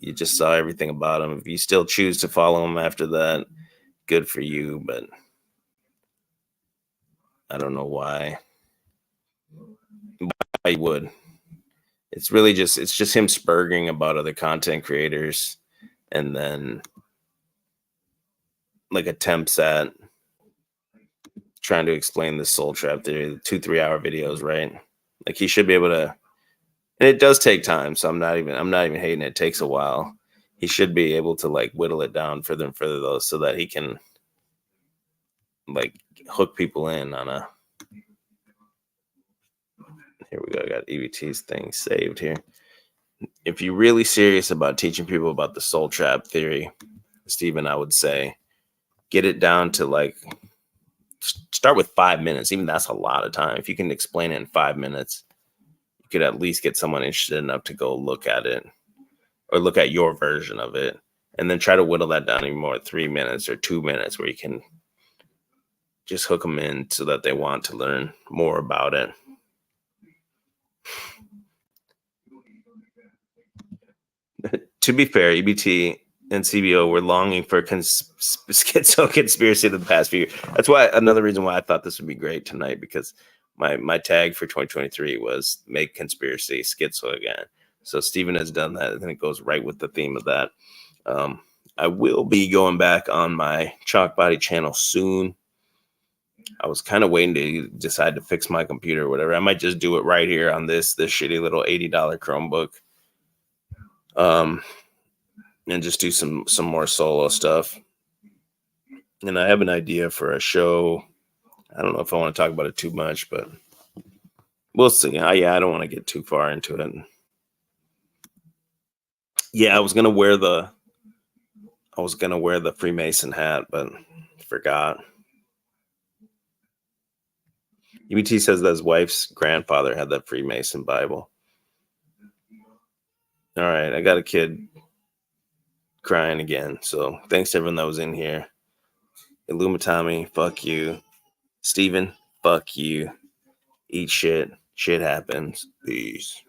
You just saw everything about him. If you still choose to follow him after that, good for you, but I don't know why you would. It's just him spurging about other content creators, and then like attempts at trying to explain the Soul Trap theory, 2-3 hour videos, right? Like he should be able to, and it does take time, so I'm not even hating it. It takes a while. He should be able to like whittle it down further and further though, so that he can like hook people in on a. Here we go. I got EBT's thing saved here. If you're really serious about teaching people about the Soul Trap theory, Steven, I would say get it down to like start with 5 minutes. Even that's a lot of time. If you can explain it in 5 minutes, you could at least get someone interested enough to go look at it or look at your version of it, and then try to whittle that down even more, 3 minutes or 2 minutes, where you can just hook them in so that they want to learn more about it. To be fair, EBT and CBO were longing for schizo conspiracy the past few years. That's why another reason why I thought this would be great tonight, because my tag for 2023 was make conspiracy schizo again. So Steven has done that, and it goes right with the theme of that. I will be going back on my Chalk Body channel soon. I was kind of waiting to decide to fix my computer or whatever. I might just do it right here on this shitty little $80 Chromebook. And just do some more solo stuff. And I have an idea for a show. I don't know if I want to talk about it too much, but we'll see. I don't want to get too far into it. Yeah, I was gonna wear the Freemason hat, but forgot. UBT says that his wife's grandfather had that Freemason Bible. All right, I got a kid crying again. So thanks to everyone that was in here. Illumitami, fuck you. Steven, fuck you. Eat shit. Shit happens. Peace.